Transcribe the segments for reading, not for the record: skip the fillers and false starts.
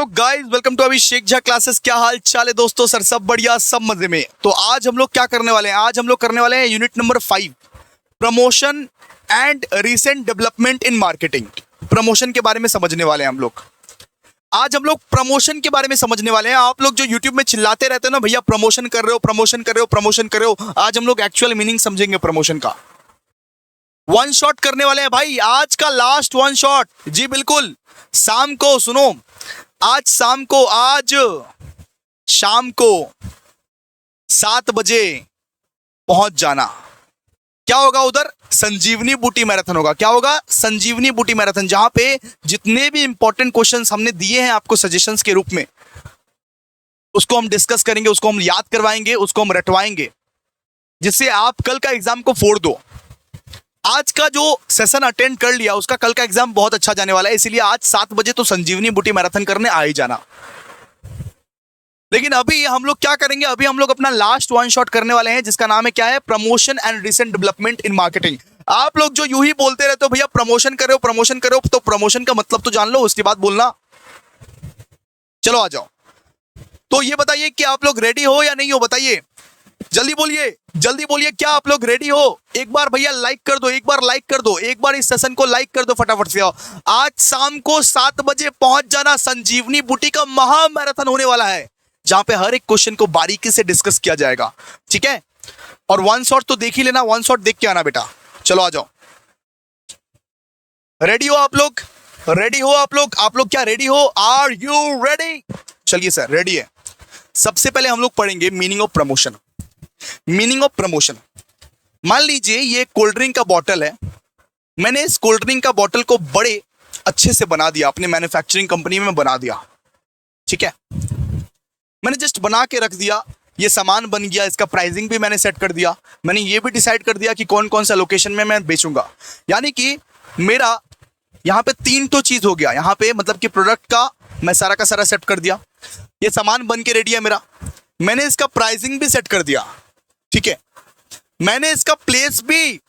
Guys, welcome to Abhishek Jha classes. क्या हाल चाल है दोस्तों? सर सब बढ़िया, सब मजे में। तो आज हम लोग क्या करने वाले हैं? आज हम लोग करने वाले हैं unit number 5, promotion and recent development in marketing. Promotion के बारे में समझने वाले हैं हम लोग। आज हम लोग प्रमोशन के बारे में समझने वाले हैं। आप लोग जो यूट्यूब में चिल्लाते रहते हो ना, भैया प्रमोशन कर रहे हो, प्रमोशन कर रहे हो, प्रमोशन कर रहे हो, आज हम लोग एक्चुअल मीनिंग समझेंगे प्रमोशन का। वन शॉट करने वाले हैं भाई, आज का लास्ट वन शॉट। जी बिल्कुल, शाम को सुनो, आज शाम को 7 बजे पहुंच जाना। क्या होगा उधर? संजीवनी बूटी मैराथन होगा। क्या होगा? संजीवनी बूटी मैराथन, जहां पे जितने भी इंपॉर्टेंट क्वेश्चंस हमने दिए हैं आपको सजेशंस के रूप में, उसको हम डिस्कस करेंगे, उसको हम याद करवाएंगे, उसको हम रटवाएंगे, जिससे आप कल का एग्जाम को फोड़ दो। आज का जो सेशन अटेंड कर लिया उसका कल का एग्जाम बहुत अच्छा जाने वाला है, इसीलिए आज 7 बजे तो संजीवनी बूटी मैराथन करने आ ही जाना। लेकिन अभी हम लोग क्या करेंगे? अभी हम लोग अपना लास्ट वन शॉट करने वाले हैं, जिसका नाम है क्या है? Promotion and recent development in marketing. आप लोग जो यूं ही बोलते रहते हो भैया प्रमोशन करो, प्रमोशन करो, तो प्रमोशन का मतलब तो जान लो, उसके बाद बोलना। चलो आ जाओ। तो ये बताइए कि आप लोग रेडी हो या नहीं हो? बताइए, जल्दी बोलिए, जल्दी बोलिए, क्या आप लोग रेडी हो? एक बार भैया लाइक कर दो, एक बार लाइक कर दो, एक बार इस सेशन को लाइक कर दो फटाफट से। आज शाम को 7 बजे पहुंच जाना। संजीवनी बूटी का महा मैराथन होने वाला है, जहां पे हर एक क्वेश्चन को बारीकी से डिस्कस किया जाएगा, ठीक है? और वन शॉट तो देख ही लेना, वन शॉट देख के आना बेटा। चलो आ जाओ। रेडी हो आप लोग? रेडी हो आप लोग? आप लोग क्या रेडी हो? Are you ready? चलिए सर, रेडी है। सबसे पहले हम लोग पढ़ेंगे meaning of promotion. Meaning of promotion. मान लीजिए ये कोल्ड ड्रिंक का बॉटल है। मैंने इस कोल्ड ड्रिंक का बॉटल को बड़े अच्छे से बना दिया, अपने मैन्युफैक्चरिंग कंपनी में बना दिया, ठीक है? मैंने जस्ट बना के रख दिया, ये सामान बन गया, इसका प्राइसिंग भी मैंने सेट कर दिया, मैंने ये भी डिसाइड कर दिया कि कौन कौन सा लोकेशन में मैं बेचूंगा। यानी कि मेरा यहाँ पे 3 तो चीज हो गया। यहाँ पे मतलब कि प्रोडक्ट का मैं सारा का सारा सेट कर दिया, ये सामान बन के रेडी है मेरा, मैंने इसका प्राइसिंग भी सेट कर दिया, ठीक है? मैंने इसका प्लेस भी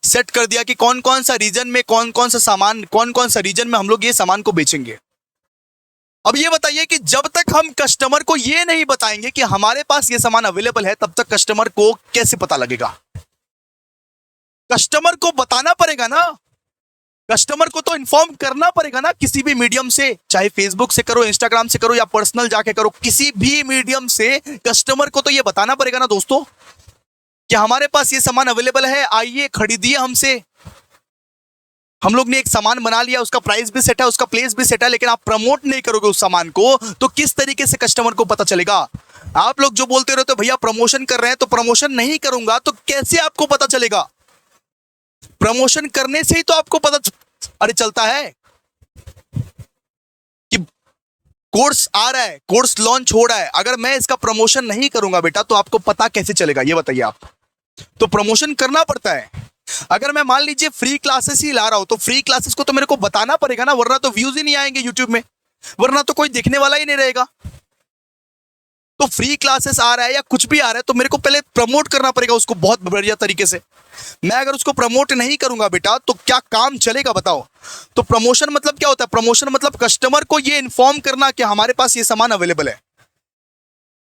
सेट कर दिया कि कौन कौन सा रीजन में कौन कौन सा सामान, कौन कौन सा रीजन में हम लोग ये सामान को बेचेंगे। अब ये बताइए कि जब तक हम कस्टमर को ये नहीं बताएंगे कि हमारे पास ये सामान अवेलेबल है, तब तक कस्टमर को कैसे पता लगेगा? कस्टमर को बताना पड़ेगा ना, कस्टमर को तो इन्फॉर्म करना पड़ेगा ना, किसी भी मीडियम से, चाहे फेसबुक से करो, इंस्टाग्राम से करो, या पर्सनल जाके करो, किसी भी मीडियम से कस्टमर को तो ये बताना पड़ेगा ना दोस्तों कि हमारे पास ये सामान अवेलेबल है, आइए खरीदिए हमसे। हम लोग ने एक सामान बना लिया, उसका प्राइस भी सेट है, उसका प्लेस भी सेट है, लेकिन आप प्रमोट नहीं करोगे उस सामान को, तो किस तरीके से कस्टमर को पता चलेगा? आप लोग जो बोलते रहते हो भैया प्रमोशन कर रहे हैं, तो प्रमोशन नहीं करूंगा तो कैसे आपको पता चलेगा? प्रमोशन करने से ही तो आपको पता अरे चलता है कि कोर्स आ रहा है, कोर्स लॉन्च हो रहा है। अगर मैं इसका प्रमोशन नहीं करूंगा बेटा, तो आपको पता कैसे चलेगा? ये बताइए आप। तो प्रमोशन करना पड़ता है। अगर मैं मान लीजिए फ्री क्लासेस ही ला रहा हूं, तो फ्री क्लासेस को तो मेरे को बताना पड़ेगा ना, वरना तो व्यूज ही नहीं आएंगे यूट्यूब में, वरना तो कोई देखने वाला ही नहीं रहेगा। तो फ्री क्लासेस आ रहा है या कुछ भी आ रहा है, तो मेरे को पहले प्रमोट करना पड़ेगा उसको बहुत बढ़िया तरीके से। मैं अगर उसको प्रमोट नहीं करूंगा बेटा, तो क्या काम चलेगा बताओ? तो प्रमोशन मतलब क्या होता है? प्रमोशन मतलब कस्टमर को ये इन्फॉर्म करना कि हमारे पास ये सामान अवेलेबल है।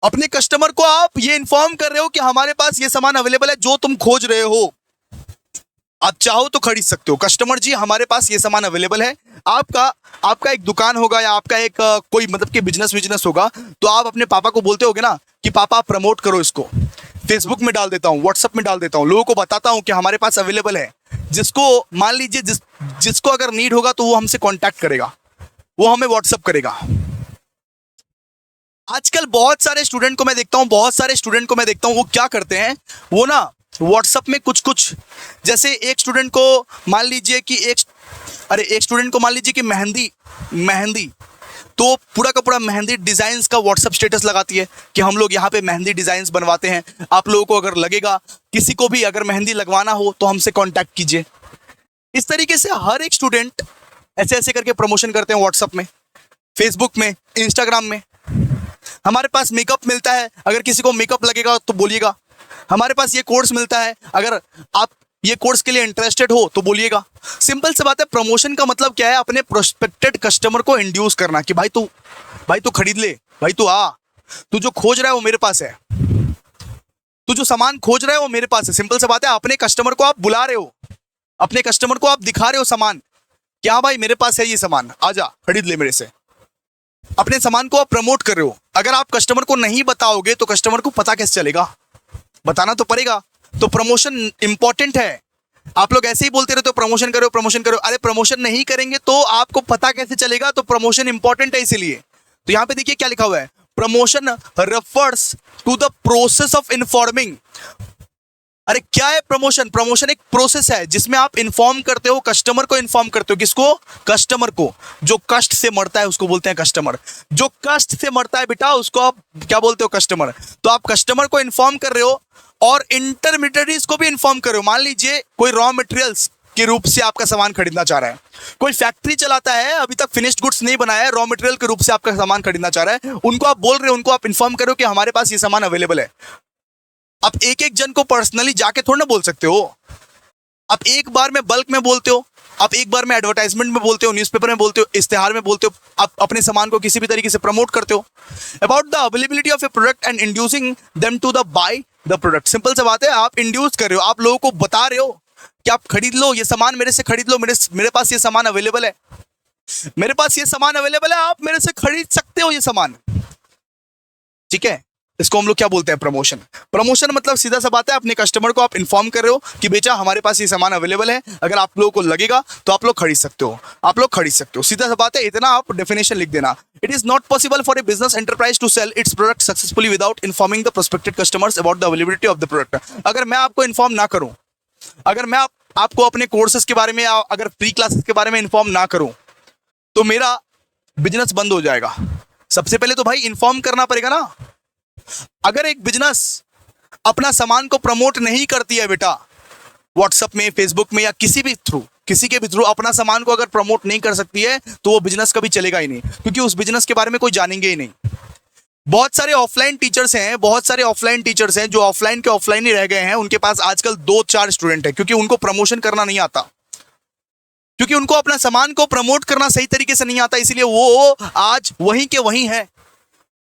अपने कस्टमर को आप ये इन्फॉर्म कर रहे हो कि हमारे पास ये सामान अवेलेबल है जो तुम खोज रहे हो, आप चाहो तो खरीद सकते हो। कस्टमर जी, हमारे पास ये सामान अवेलेबल है। आपका एक दुकान होगा, या आपका एक कोई मतलब कि बिजनेस होगा, तो आप अपने पापा को बोलते होगे ना कि पापा प्रमोट करो इसको, फेसबुक में डाल देता हूँ, व्हाट्सएप में डाल देता हूँ, लोगों को बताता हूँ कि हमारे पास अवेलेबल है। जिसको मान लीजिए जिसको अगर नीड होगा तो वो हमसे कॉन्टैक्ट करेगा, वो हमें व्हाट्सएप करेगा। आजकल बहुत सारे स्टूडेंट को मैं देखता हूँ, वो क्या करते हैं, वो ना व्हाट्सएप में कुछ जैसे एक स्टूडेंट को मान लीजिए कि मेहंदी, तो पूरा का पूरा मेहंदी डिजाइन्स का व्हाट्सएप स्टेटस लगाती है कि हम लोग यहाँ पे मेहंदी डिजाइन्स बनवाते हैं, आप लोगों को अगर लगेगा, किसी को भी अगर मेहंदी लगवाना हो तो हमसे कांटेक्ट कीजिए। इस तरीके से हर एक स्टूडेंट ऐसे करके प्रमोशन करते हैं व्हाट्सएप में, फेसबुक में, इंस्टाग्राम में। हमारे पास मेकअप मिलता है, अगर किसी को मेकअप लगेगा तो बोलिएगा। हमारे पास ये कोर्स मिलता है, अगर आप ये कोर्स के लिए इंटरेस्टेड हो तो बोलिएगा। सिंपल सी बात है, प्रमोशन का मतलब क्या है? अपने प्रोस्पेक्टेड कस्टमर को इंड्यूस करना कि भाई तू खरीद ले, भाई तू आ, तू जो खोज रहा है वो मेरे पास है, तू जो सामान खोज रहा है वो मेरे पास है। सिंपल सी बात है, अपने कस्टमर को आप बुला रहे हो, अपने कस्टमर को आप दिखा रहे हो सामान, क्या भाई मेरे पास है ये सामान, आजा खरीद ले मेरे से। अपने सामान को आप प्रमोट कर रहे हो। अगर आप कस्टमर को नहीं बताओगे तो कस्टमर को पता कैसे चलेगा? बताना तो पड़ेगा। तो प्रमोशन इंपॉर्टेंट है। आप लोग ऐसे ही बोलते रहते हो प्रमोशन करो प्रमोशन करो, अरे प्रमोशन नहीं करेंगे तो आपको पता कैसे चलेगा? तो प्रमोशन इंपॉर्टेंट है इसीलिए। तो यहां पे देखिए क्या लिखा हुआ है, promotion refers to the process of informing. अरे क्या है प्रमोशन? प्रमोशन एक प्रोसेस है जिसमें आप इन्फॉर्म करते हो, कस्टमर को इन्फॉर्म करते हो। किसको? कस्टमर को। जो कष्ट से मरता है उसको बोलते हैं कस्टमर। जो कष्ट से मरता है बेटा उसको आप क्या बोलते हो? कस्टमर। तो आप कस्टमर को इन्फॉर्म कर रहे हो और इंटरमीडिएटरीज को भी इन्फॉर्म कर रहे हो। मान लीजिए कोई रॉ मटेरियल्स के रूप से आपका सामान खरीदना चाह रहा है, कोई फैक्ट्री चलाता है, अभी तक फिनिश्ड गुड्स नहीं बनाया है, रॉ मटेरियल के रूप से आपका सामान खरीदना चाह रहा है, उनको आप बोल रहे हो, उनको आप इन्फॉर्म करो कि हमारे पास ये सामान अवेलेबल है। आप एक एक जन को पर्सनली जाके थोड़ा ना बोल सकते हो। आप एक बार में बल्क में बोलते हो, आप एक बार में एडवर्टाइजमेंट में बोलते हो, न्यूज़पेपर में बोलते हो, इश्तेहार में बोलते हो, आप अपने सामान को किसी भी तरीके से प्रमोट करते हो। About the availability of a product and inducing them to the buy the product. Simple सी बात है, आप इंड्यूस कर रहे हो, आप लोगों को बता रहे हो कि आप खरीद लो ये सामान, मेरे से खरीद लो, मेरे पास ये सामान अवेलेबल है, मेरे पास ये सामान अवेलेबल है, आप मेरे से खरीद सकते हो ये सामान। ठीक है, इसको हम लोग क्या बोलते हैं? प्रमोशन। प्रमोशन मतलब सीधा सा बात है, अपने कस्टमर को आप इन्फॉर्म कर रहे हो कि बेटा हमारे पास ये सामान अवेलेबल है, अगर आप लोगों को लगेगा तो आप लोग खरीद सकते हो, आप लोग खरीद सकते हो। सीधा सा बात है, इतना आप डेफिनेशन लिख देना। It is not possible for a business enterprise to sell its product successfully without informing the prospected customers about the availability of the product. अगर मैं आपको इन्फॉर्म ना करूं, अगर मैं आपको अपने कोर्सेज के बारे में या अगर फ्री क्लासेस के बारे में इन्फॉर्म ना करूं तो मेरा बिजनेस बंद हो जाएगा। सबसे पहले तो भाई इन्फॉर्म करना पड़ेगा ना। अगर एक बिजनेस अपना सामान को प्रमोट नहीं करती है बेटा, व्हाट्सएप में, फेसबुक में या किसी के भी थ्रू अपना सामान को अगर प्रमोट नहीं कर सकती है तो वो बिजनेस कभी चलेगा ही नहीं, क्योंकि उस बिजनेस के बारे में कोई जानेंगे ही नहीं। बहुत सारे ऑफलाइन टीचर्स हैं जो ऑफलाइन के ऑफलाइन ही रह गए हैं। उनके पास आजकल 2-4 स्टूडेंट है, क्योंकि उनको प्रमोशन करना नहीं आता, क्योंकि उनको अपना सामान को प्रमोट करना सही तरीके से नहीं आता, इसलिए वो आज वहीं के वहीं है।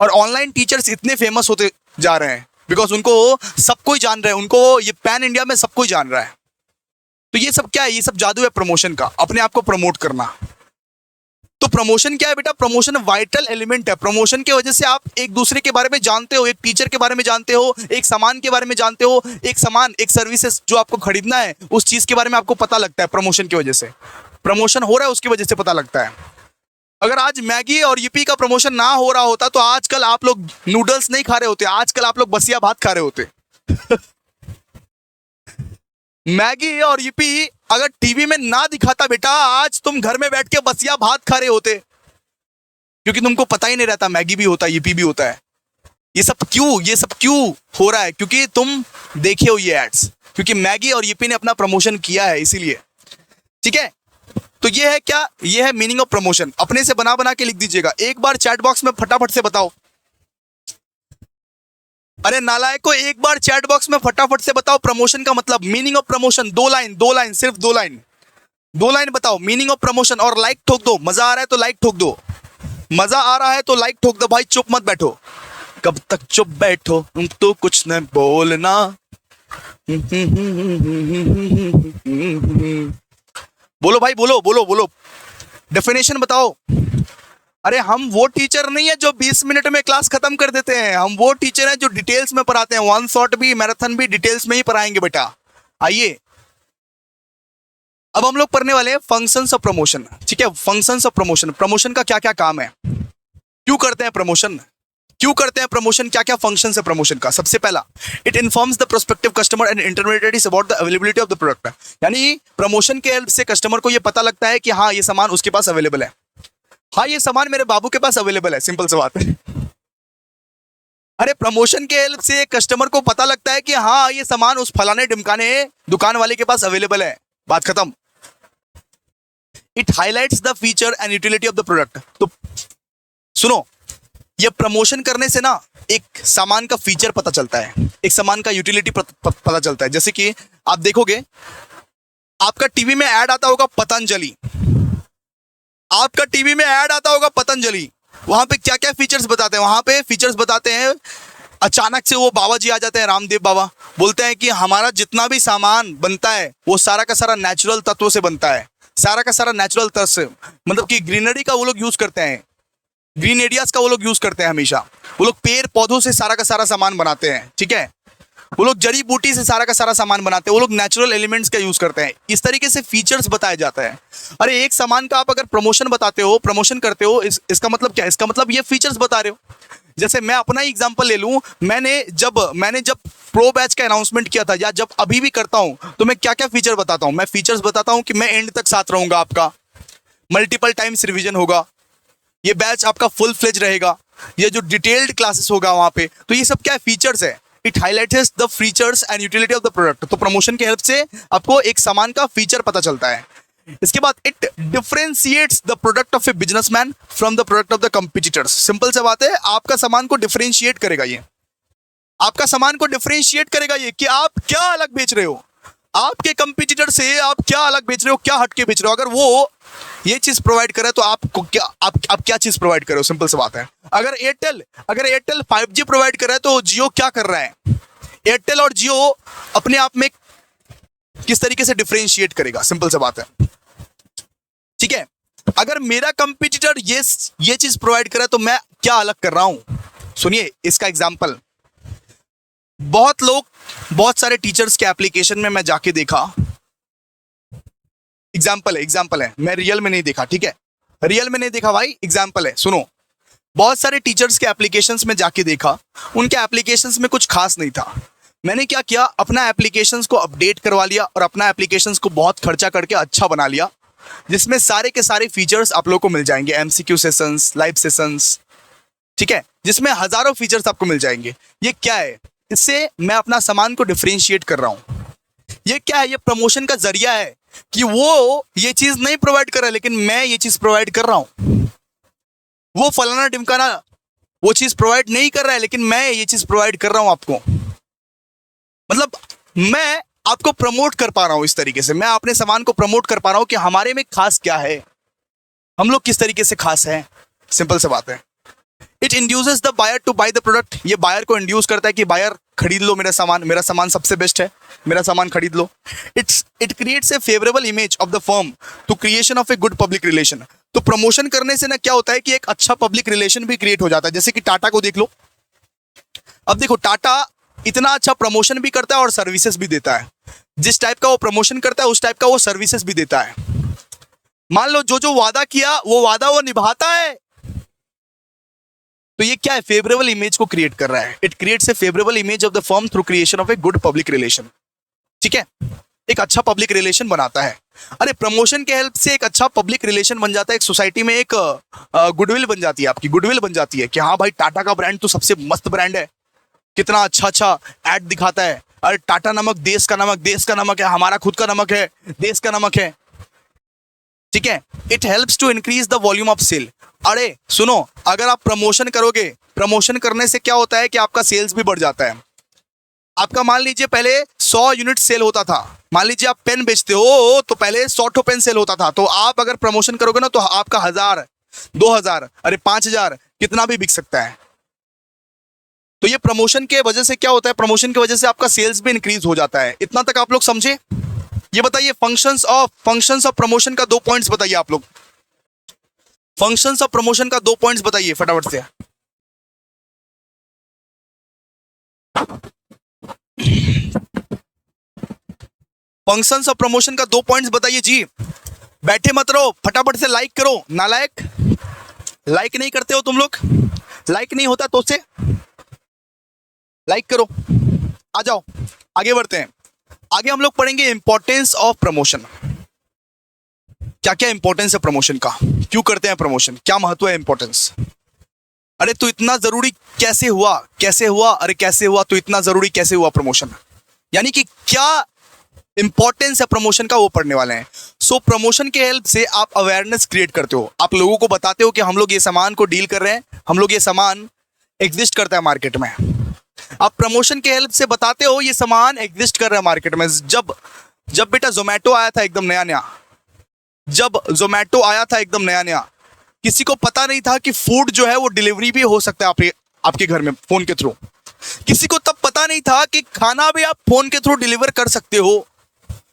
और ऑनलाइन टीचर्स इतने फेमस होते जा रहे हैं बिकॉज उनको सब कोई जान रहा है, उनको ये पैन इंडिया में सब कोई जान रहा है। तो ये सब क्या है? ये सब जादू है प्रमोशन का, अपने आप को प्रमोट करना। तो प्रमोशन क्या है बेटा? प्रमोशन वाइटल एलिमेंट है। प्रमोशन की वजह से आप एक दूसरे के बारे में जानते हो, एक टीचर के बारे में जानते हो, एक सामान के बारे में जानते हो, एक सामान, एक सर्विसेज जो आपको खरीदना है उस चीज के बारे में आपको पता लगता है। प्रमोशन की वजह से, प्रमोशन हो रहा है उसकी वजह से पता लगता है। अगर आज मैगी और यूपी का प्रमोशन ना हो रहा होता तो आजकल आप लोग नूडल्स नहीं खा रहे होते, आजकल आप लोग बसिया भात खा रहे होते। मैगी और यूपी अगर टीवी में ना दिखाता बेटा, आज तुम घर में बैठ के बसिया भात खा रहे होते, क्योंकि तुमको पता ही नहीं रहता मैगी भी होता है, यूपी भी होता है। ये सब क्यों हो रहा है? क्योंकि तुम देखे हो ये एड्स, क्योंकि मैगी और यूपी ने अपना प्रमोशन किया है, इसीलिए। ठीक है, तो ये है क्या? ये है मीनिंग ऑफ प्रमोशन। अपने से बना के लिख दीजिएगा, एक बार चैट बॉक्स में फटाफट से बताओ। अरे नालायक को एक बार चैट बॉक्स में फटाफट से बताओ प्रमोशन का मतलब, मीनिंग ऑफ प्रमोशन। 2 लाइन, सिर्फ 2 लाइन बताओ मीनिंग ऑफ प्रमोशन। और लाइक ठोक दो, मजा आ रहा है तो लाइक ठोक दो, मजा आ रहा है तो लाइक ठोक दो भाई, चुप मत बैठो। कब तक चुप बैठो, तो कुछ न बोलना। बोलो भाई, बोलो, डेफिनेशन बताओ। अरे हम वो टीचर नहीं है जो 20 मिनट में क्लास खत्म कर देते हैं, हम वो टीचर हैं जो डिटेल्स में पढ़ाते हैं। 1 शॉट भी, मैराथन भी डिटेल्स में ही पढ़ाएंगे बेटा। आइए अब हम लोग पढ़ने वाले हैं फंक्शंस ऑफ प्रमोशन। ठीक है, फंक्शंस ऑफ प्रमोशन। प्रमोशन का क्या क्या काम है, क्यों करते हैं प्रमोशन, क्या क्या फंक्शन है प्रमोशन का? सबसे पहला, it informs the prospective customer and intermediaries about the availability of the product. यानी प्रमोशन के हेल्प से कस्टमर को ये पता लगता है कि हाँ ये सामान उसके पास अवेलेबल है, हाँ ये सामान मेरे बाबू के पास अवेलेबल है। सिंपल सी बात है। अरे प्रमोशन के हेल्प से कस्टमर को पता लगता है कि हाँ ये सामान उस फलाने ढिमकाने दुकान वाले के पास अवेलेबल है, बात खत्म। It highlights the feature and utility of the product. तो सुनो, ये प्रमोशन करने से ना एक सामान का फीचर पता चलता है, एक सामान का यूटिलिटी पता चलता है। जैसे कि आप देखोगे आपका टीवी में ऐड आता होगा पतंजलि, आपका टीवी में ऐड आता होगा पतंजलि, वहां पे क्या क्या फीचर्स बताते हैं? वहां पे फीचर्स बताते हैं, अचानक से वो बाबा जी आ जाते हैं, रामदेव बाबा, बोलते हैं कि हमारा जितना भी सामान बनता है वो सारा का सारा नेचुरल तत्वों से बनता है, सारा का सारा नेचुरल तत्व से, मतलब कि ग्रीनरी का वो लोग यूज करते हैं, ग्रीन एरियाज का वो लोग यूज करते हैं हमेशा, वो लोग पेड़ पौधों से सारा का सारा सामान बनाते हैं, ठीक है, वो लोग जड़ी बूटी से सारा का सारा सामान बनाते हैं, वो लोग नेचुरल एलिमेंट्स का यूज करते हैं। इस तरीके से फीचर्स बताया जाता है। अरे एक सामान का आप अगर प्रमोशन बताते हो, प्रमोशन करते हो, इसका मतलब क्या है? इसका मतलब ये फीचर्स बता रहे हो। जैसे मैं अपना ही एग्जांपल ले लूं, मैंने जब प्रो बैच का अनाउंसमेंट किया था, या जब अभी भी करता हूं, तो मैं क्या क्या फीचर बताता हूं? मैं फीचर्स बताता हूं कि मैं एंड तक साथ रहूंगा आपका, मल्टीपल टाइम्स रिवीजन होगा, ये बैच आपका फुल फ्लेज रहेगा, ये जो डिटेल्ड क्लासेस होगा वहां पे, तो ये सब क्या फीचर्स है? It highlights the features and utility of the product. तो प्रमोशन के हेल्प से आपको एक सामान का फीचर पता चलता है। इसके बाद it differentiates the product of a businessman from the product of the competitors. Simple सा बात है, आपका सामान को डिफरेंशिएट करेगा ये, आपका सामान को डिफरेंशिएट करेगा ये कि आप क्या अलग बेच रहे हो, आपके कंपटीटर से आप क्या अलग बेच रहे हो, क्या हटके बेच रहे हो। अगर वो ये चीज प्रोवाइड करे तो आपको क्या, आप क्या चीज प्रोवाइड कर रहे हो? सिंपल सी बात है। अगर एयरटेल 5G प्रोवाइड कर रहा है तो जियो क्या कर रहा है? एयरटेल और जियो अपने आप में किस तरीके से डिफरेंशिएट करेगा? सिंपल सी बात है, ठीक है। अगर मेरा कंपटीटर ये चीज प्रोवाइड करे तो मैं क्या अलग कर रहा हूं? सुनिए इसका एग्जांपल। बहुत सारे टीचर्स के एप्लीकेशन में मैं जाके देखा, एग्जाम्पल है, मैं रियल में नहीं देखा, ठीक है, रियल में नहीं देखा भाई, एग्जाम्पल है, सुनो। बहुत सारे टीचर्स के एप्लीकेशंस में जाके देखा, उनके एप्लीकेशंस में कुछ खास नहीं था। मैंने क्या किया, अपना एप्लीकेशंस को अपडेट करवा लिया और अपना एप्लीकेशंस को बहुत खर्चा करके अच्छा बना लिया, जिसमें सारे के सारे फीचर्स आप लोगों को मिल जाएंगे, एमसीक्यू सेशंस, लाइव सेशंस, ठीक है, जिसमें हजारों फीचर्स आपको मिल जाएंगे। ये क्या है? इससे मैं अपना सामान को डिफरेंशिएट कर रहा हूं। ये क्या है? ये प्रमोशन का जरिया है कि वो ये चीज नहीं प्रोवाइड कर रहा है लेकिन मैं ये चीज प्रोवाइड कर रहा हूं। वो फलाना ढिमकाना वो चीज प्रोवाइड नहीं कर रहा है लेकिन मैं ये चीज प्रोवाइड कर रहा हूं आपको। मतलब मैं आपको प्रमोट कर पा रहा हूं, इस तरीके से मैं अपने सामान को प्रमोट कर पा रहा हूं कि हमारे में खास क्या है, हम लोग किस तरीके से खास हैं। सिंपल सी बात है। It induces the buyer to buy the product. ये बायर को इंड्यूस करता है कि बायर खरीद लो मेरा सामान सबसे बेस्ट है, मेरा सामान खरीद लो। It creates a favourable image of the firm to creation of a good public relation. तो प्रमोशन करने से ना क्या होता है कि एक अच्छा पब्लिक रिलेशन भी क्रिएट हो जाता है। जैसे कि टाटा को देख लो, अब देखो टाटा इतना अच्छा प्रमोशन भी करता है और सर्विसेज भी देता है। जिस टाइप का वो प्रमोशन करता है उस टाइप का वो सर्विसेज भी देता है। मान लो जो जो वादा किया वो वादा वो निभाता है। तो ये क्या है? फेवरेबल इमेज को क्रिएट कर रहा है। It creates a favourable image of the firm through creation of a good public relation. ठीक है, एक अच्छा पब्लिक रिलेशन बनाता है। अरे प्रमोशन के हेल्प से एक अच्छा पब्लिक रिलेशन बन जाता है, एक सोसाइटी में एक गुडविल बन जाती है, आपकी गुडविल बन जाती है कि हाँ भाई टाटा का ब्रांड तो सबसे मस्त ब्रांड है, कितना अच्छा अच्छा एड दिखाता है। अरे टाटा नमक देश का नमक है, हमारा खुद का नमक है, देश का नमक है। ठीक है, it helps to increase the volume of sale. अरे सुनो, अगर आप प्रमोशन करोगे, प्रमोशन करने से क्या होता है कि आपका सेल्स भी बढ़ जाता है। आपका मान लीजिए पहले 100 यूनिट सेल होता था, मान लीजिए आप पेन बेचते हो तो पहले 100 ठो पेन सेल होता था, तो आप अगर प्रमोशन करोगे ना तो आपका 1000, 2000, अरे 5000 कितना भी बिक सकता है। तो ये प्रमोशन के वजह से क्या होता है, प्रमोशन की वजह से आपका सेल्स भी इंक्रीज हो जाता है। इतना तक आप लोग समझे? ये बताइए फंक्शंस ऑफ प्रमोशन का 2 पॉइंट्स बताइए आप लोग। फंक्शंस ऑफ प्रमोशन का 2 पॉइंट्स बताइए फटाफट से। फंक्शंस ऑफ प्रमोशन का 2 पॉइंट्स बताइए जी। बैठे मत रहो, फटाफट से लाइक करो। नालायक, लाइक नहीं करते हो तुम लोग? लाइक नहीं होता तो से लाइक करो। आ जाओ आगे बढ़ते हैं। आगे हम लोग पढ़ेंगे इंपॉर्टेंस ऑफ प्रमोशन। क्या क्या इंपॉर्टेंस है प्रमोशन का, क्यों करते हैं प्रमोशन, क्या महत्व है इंपॉर्टेंस। अरे तो इतना जरूरी कैसे हुआ, अरे कैसे हुआ, तो इतना जरूरी कैसे हुआ प्रमोशन, यानी कि क्या इंपॉर्टेंस है प्रमोशन का, वो पढ़ने वाले हैं। सो प्रमोशन के हेल्प से आप अवेयरनेस क्रिएट करते हो, आप लोगों को बताते हो कि हम लोग ये सामान को डील कर रहे हैं, हम लोग ये सामान एग्जिस्ट करता है मार्केट में। आप प्रमोशन के हेल्प से बताते हो ये सामान एग्जिस्ट कर रहा है मार्केट में। जब जब बेटा जोमेटो आया था एकदम नया नया, जब जोमेटो आया था एकदम नया नया, किसी को पता नहीं था कि फूड जो है वो डिलीवरी भी हो सकता है आपके घर में फोन के थ्रू। किसी को तब पता नहीं था कि खाना भी आप फोन के थ्रू डिलीवर कर सकते हो।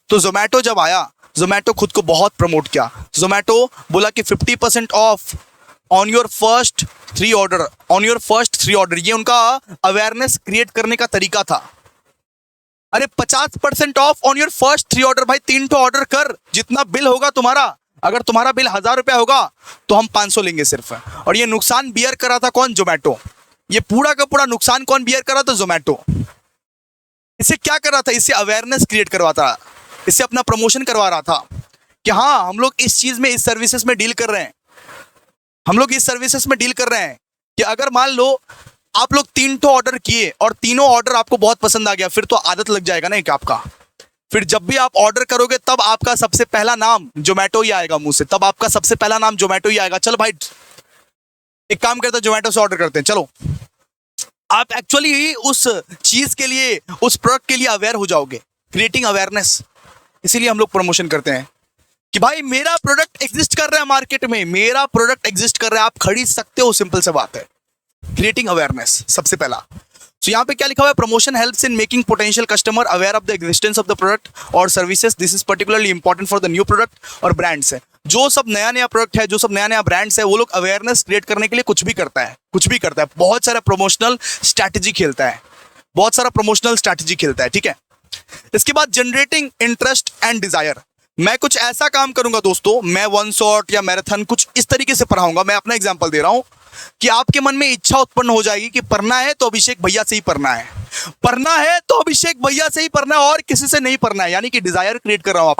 तो जोमेटो जब आया, जोमेटो खुद को बहुत प्रमोट किया। जोमेटो बोला कि 50% of on your first 3 order, on your first 3 order. ये उनका अवेयरनेस क्रिएट करने का तरीका था। अरे 50% of on your first 3 order. भाई 3 तो ऑर्डर कर, जितना बिल होगा तुम्हारा, अगर तुम्हारा बिल 1000 रुपया होगा तो हम 500 लेंगे सिर्फ। और ये नुकसान बियर करा था कौन? जोमेटो। ये पूरा का पूरा नुकसान कौन बियर करा था? जोमेटो। इससे क्या कर रहा था? इससे अवेयरनेस क्रिएट करवाता, इससे अपना प्रमोशन करवा रहा था कि हाँ हम लोग इस चीज में, इस सर्विसेज में डील कर रहे हैं, हम लोग इस सर्विसेज में डील कर रहे हैं कि अगर मान लो आप लोग 3 तो ऑर्डर किए और तीनों ऑर्डर आपको बहुत पसंद आ गया, फिर तो आदत लग जाएगा ना एक आपका। फिर जब भी आप ऑर्डर करोगे तब आपका सबसे पहला नाम जोमेटो ही आएगा मुंह से, तब आपका सबसे पहला नाम जोमेटो ही आएगा। चल भाई एक काम करते हैं, जोमेटो से ऑर्डर करते हैं, चलो। आप एक्चुअली उस चीज के लिए, उस प्रोडक्ट के लिए अवेयर हो जाओगे, क्रिएटिंग अवेयरनेस। इसीलिए हम लोग प्रमोशन करते हैं कि भाई मेरा प्रोडक्ट एग्जिस्ट कर रहा है मार्केट में, मेरा प्रोडक्ट एग्जिस्ट कर रहा है, आप खरीद सकते हो। सिंपल सी बात है, क्रिएटिंग अवेयरनेस सबसे पहला। तो यहाँ पे क्या लिखा हुआ है? Promotion helps in making potential customer aware of the existence of the product और services. This is particularly important for the new product और ब्रांड्स है। जो सब नया नया प्रोडक्ट है, जो सब नया नया ब्रांड्स है, वो लोग अवेयरनेस क्रिएट करने के लिए कुछ भी करता है, कुछ भी करता है। बहुत सारा प्रमोशनल स्ट्रैटेजी खेलता है, बहुत सारा प्रमोशनल स्ट्रैटेजी खेलता है, ठीक है। इसके बाद जनरेटिंग इंटरेस्ट एंड डिजायर। मैं कुछ ऐसा काम करूंगा दोस्तों, मैं वन शॉट या मैराथन कुछ इस तरीके से पढ़ाऊंगा। मैं अपना एग्जांपल दे रहा हूं कि आपके मन में इच्छा उत्पन्न हो जाएगी कि पढ़ना है तो अभिषेक भैया से ही पढ़ना है, पढ़ना है तो अभिषेक भैया से ही पढ़ना है और किसी से नहीं पढ़ना है। यानी कि डिजायर क्रिएट कर रहा हूं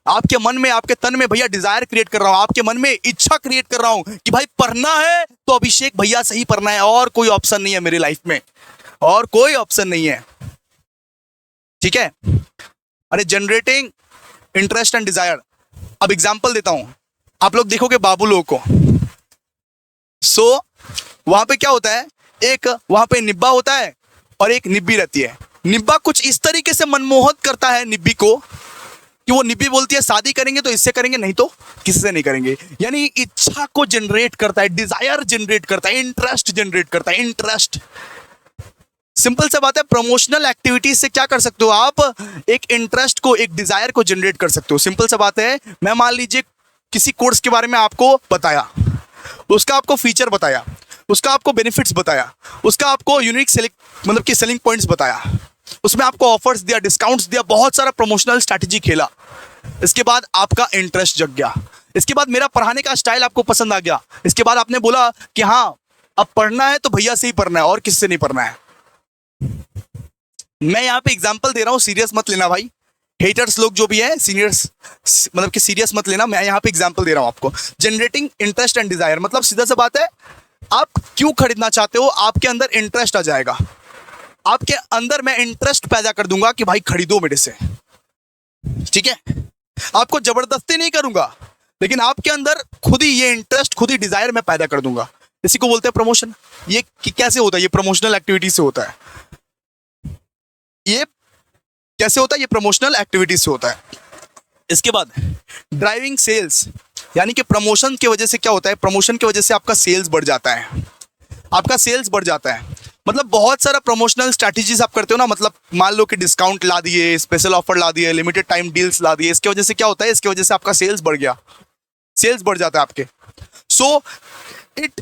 आपके मन में, आपके तन में भैया डिजायर क्रिएट कर रहा हूं, आपके मन में इच्छा क्रिएट कर रहा हूं कि भाई पढ़ना है तो अभिषेक भैया से ही पढ़ना है, और कोई ऑप्शन नहीं है मेरी लाइफ में, और कोई ऑप्शन नहीं है, ठीक है। अरे जनरेटिंग इंटरेस्ट एंड डिजायर। अब एग्जांपल देता हूं, आप लोग देखोगे बाबू लोगों को, सो वहां पे क्या होता है, एक वहां पे निब्बा होता है और एक निब्बी रहती है। निब्बा कुछ इस तरीके से मनमोहक करता है निब्बी को कि वो निब्बी बोलती है शादी करेंगे तो इससे करेंगे, नहीं तो किसी से नहीं करेंगे। यानी इच्छा को जनरेट करता है, डिजायर जनरेट करता है, इंटरेस्ट जनरेट करता है, इंटरेस्ट। सिंपल सा बात है, प्रमोशनल एक्टिविटीज से क्या कर सकते हो आप? एक इंटरेस्ट को, एक डिजायर को जनरेट कर सकते हो। सिंपल सा बात है, मैं मान लीजिए किसी कोर्स के बारे में आपको बताया, उसका आपको फीचर बताया, उसका आपको बेनिफिट्स बताया, उसका आपको यूनिक मतलब कि सेलिंग पॉइंट्स बताया, उसमें आपको ऑफर्स दिया, डिस्काउंट्स दिया, बहुत सारा प्रमोशनल स्ट्रैटेजी खेला। इसके बाद आपका इंटरेस्ट जग गया, इसके बाद मेरा पढ़ाने का स्टाइल आपको पसंद आ गया, इसके बाद आपने बोला कि हाँ अब पढ़ना है तो भैया से ही पढ़ना है और किसी से नहीं पढ़ना है। मैं यहाँ पे एग्जांपल दे रहा हूँ, सीरियस मत लेना भाई, हेटर्स लोग जो भी है सीनियर्स, मतलब कि सीरियस मत लेना। मैं यहाँ पे एग्जांपल दे रहा हूँ आपको। जनरेटिंग इंटरेस्ट एंड डिजायर मतलब सीधा सा बात है, आप क्यों खरीदना चाहते हो, आपके अंदर इंटरेस्ट आ जाएगा, आपके अंदर मैं इंटरेस्ट पैदा कर दूंगा कि भाई खरीदो मेरे से, ठीक है। आपको जबरदस्ती नहीं करूंगा, लेकिन आपके अंदर खुद ही ये इंटरेस्ट, खुद ही डिजायर मैं पैदा कर दूंगा। इसी को बोलते हैं प्रमोशन। ये कैसे होता है? ये प्रमोशनल एक्टिविटी से होता है। ये कैसे होता है? ये प्रमोशनल एक्टिविटी से होता है। इसके बाद ड्राइविंग सेल्स, यानी कि प्रमोशन की वजह से क्या होता है? प्रमोशन की वजह से आपका सेल्स बढ़ जाता है, आपका सेल्स बढ़ जाता है। मतलब बहुत सारा प्रमोशनल स्ट्रैटेजीज आप करते हो ना, मतलब मान लो कि डिस्काउंट ला दिए, स्पेशल ऑफर ला दिए, लिमिटेड टाइम डील्स ला दिए, इसकी वजह से क्या होता है? इसकी वजह से आपका सेल्स बढ़ गया, सेल्स बढ़ जाता है आपके। सो इट,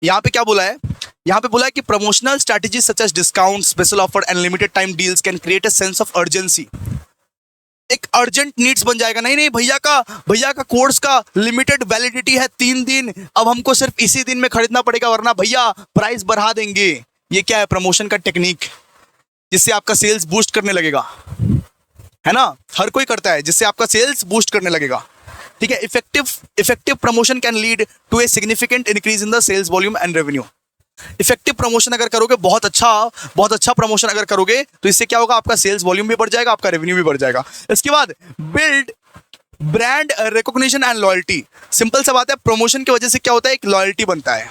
यहां पे क्या बोला है? यहां पे बोला है कि promotional strategies such as discount, special offer and limited time deals can create a sense of urgency. एक अर्जेंट नीड्स बन जाएगा, नहीं नहीं भैया का कोर्स का लिमिटेड वैलिडिटी है 3 दिन, अब हमको सिर्फ इसी दिन में खरीदना पड़ेगा वरना भैया प्राइस बढ़ा देंगे। ये क्या है? प्रमोशन का टेक्निक, जिससे आपका सेल्स बूस्ट करने लगेगा, है ना। हर कोई करता है, जिससे आपका सेल्स बूस्ट करने लगेगा, ठीक है। Effective promotion can lead to a significant increase in the sales volume and revenue. Effective promotion अगर करोगे, बहुत अच्छा प्रमोशन अगर करोगे, तो इससे क्या होगा? आपका सेल्स वॉल्यूम भी बढ़ जाएगा, आपका रेवेन्यू भी बढ़ जाएगा। इसके बाद build brand recognition and loyalty. Simple सा बात है, प्रमोशन की वजह से क्या होता है? एक लॉयल्टी बनता है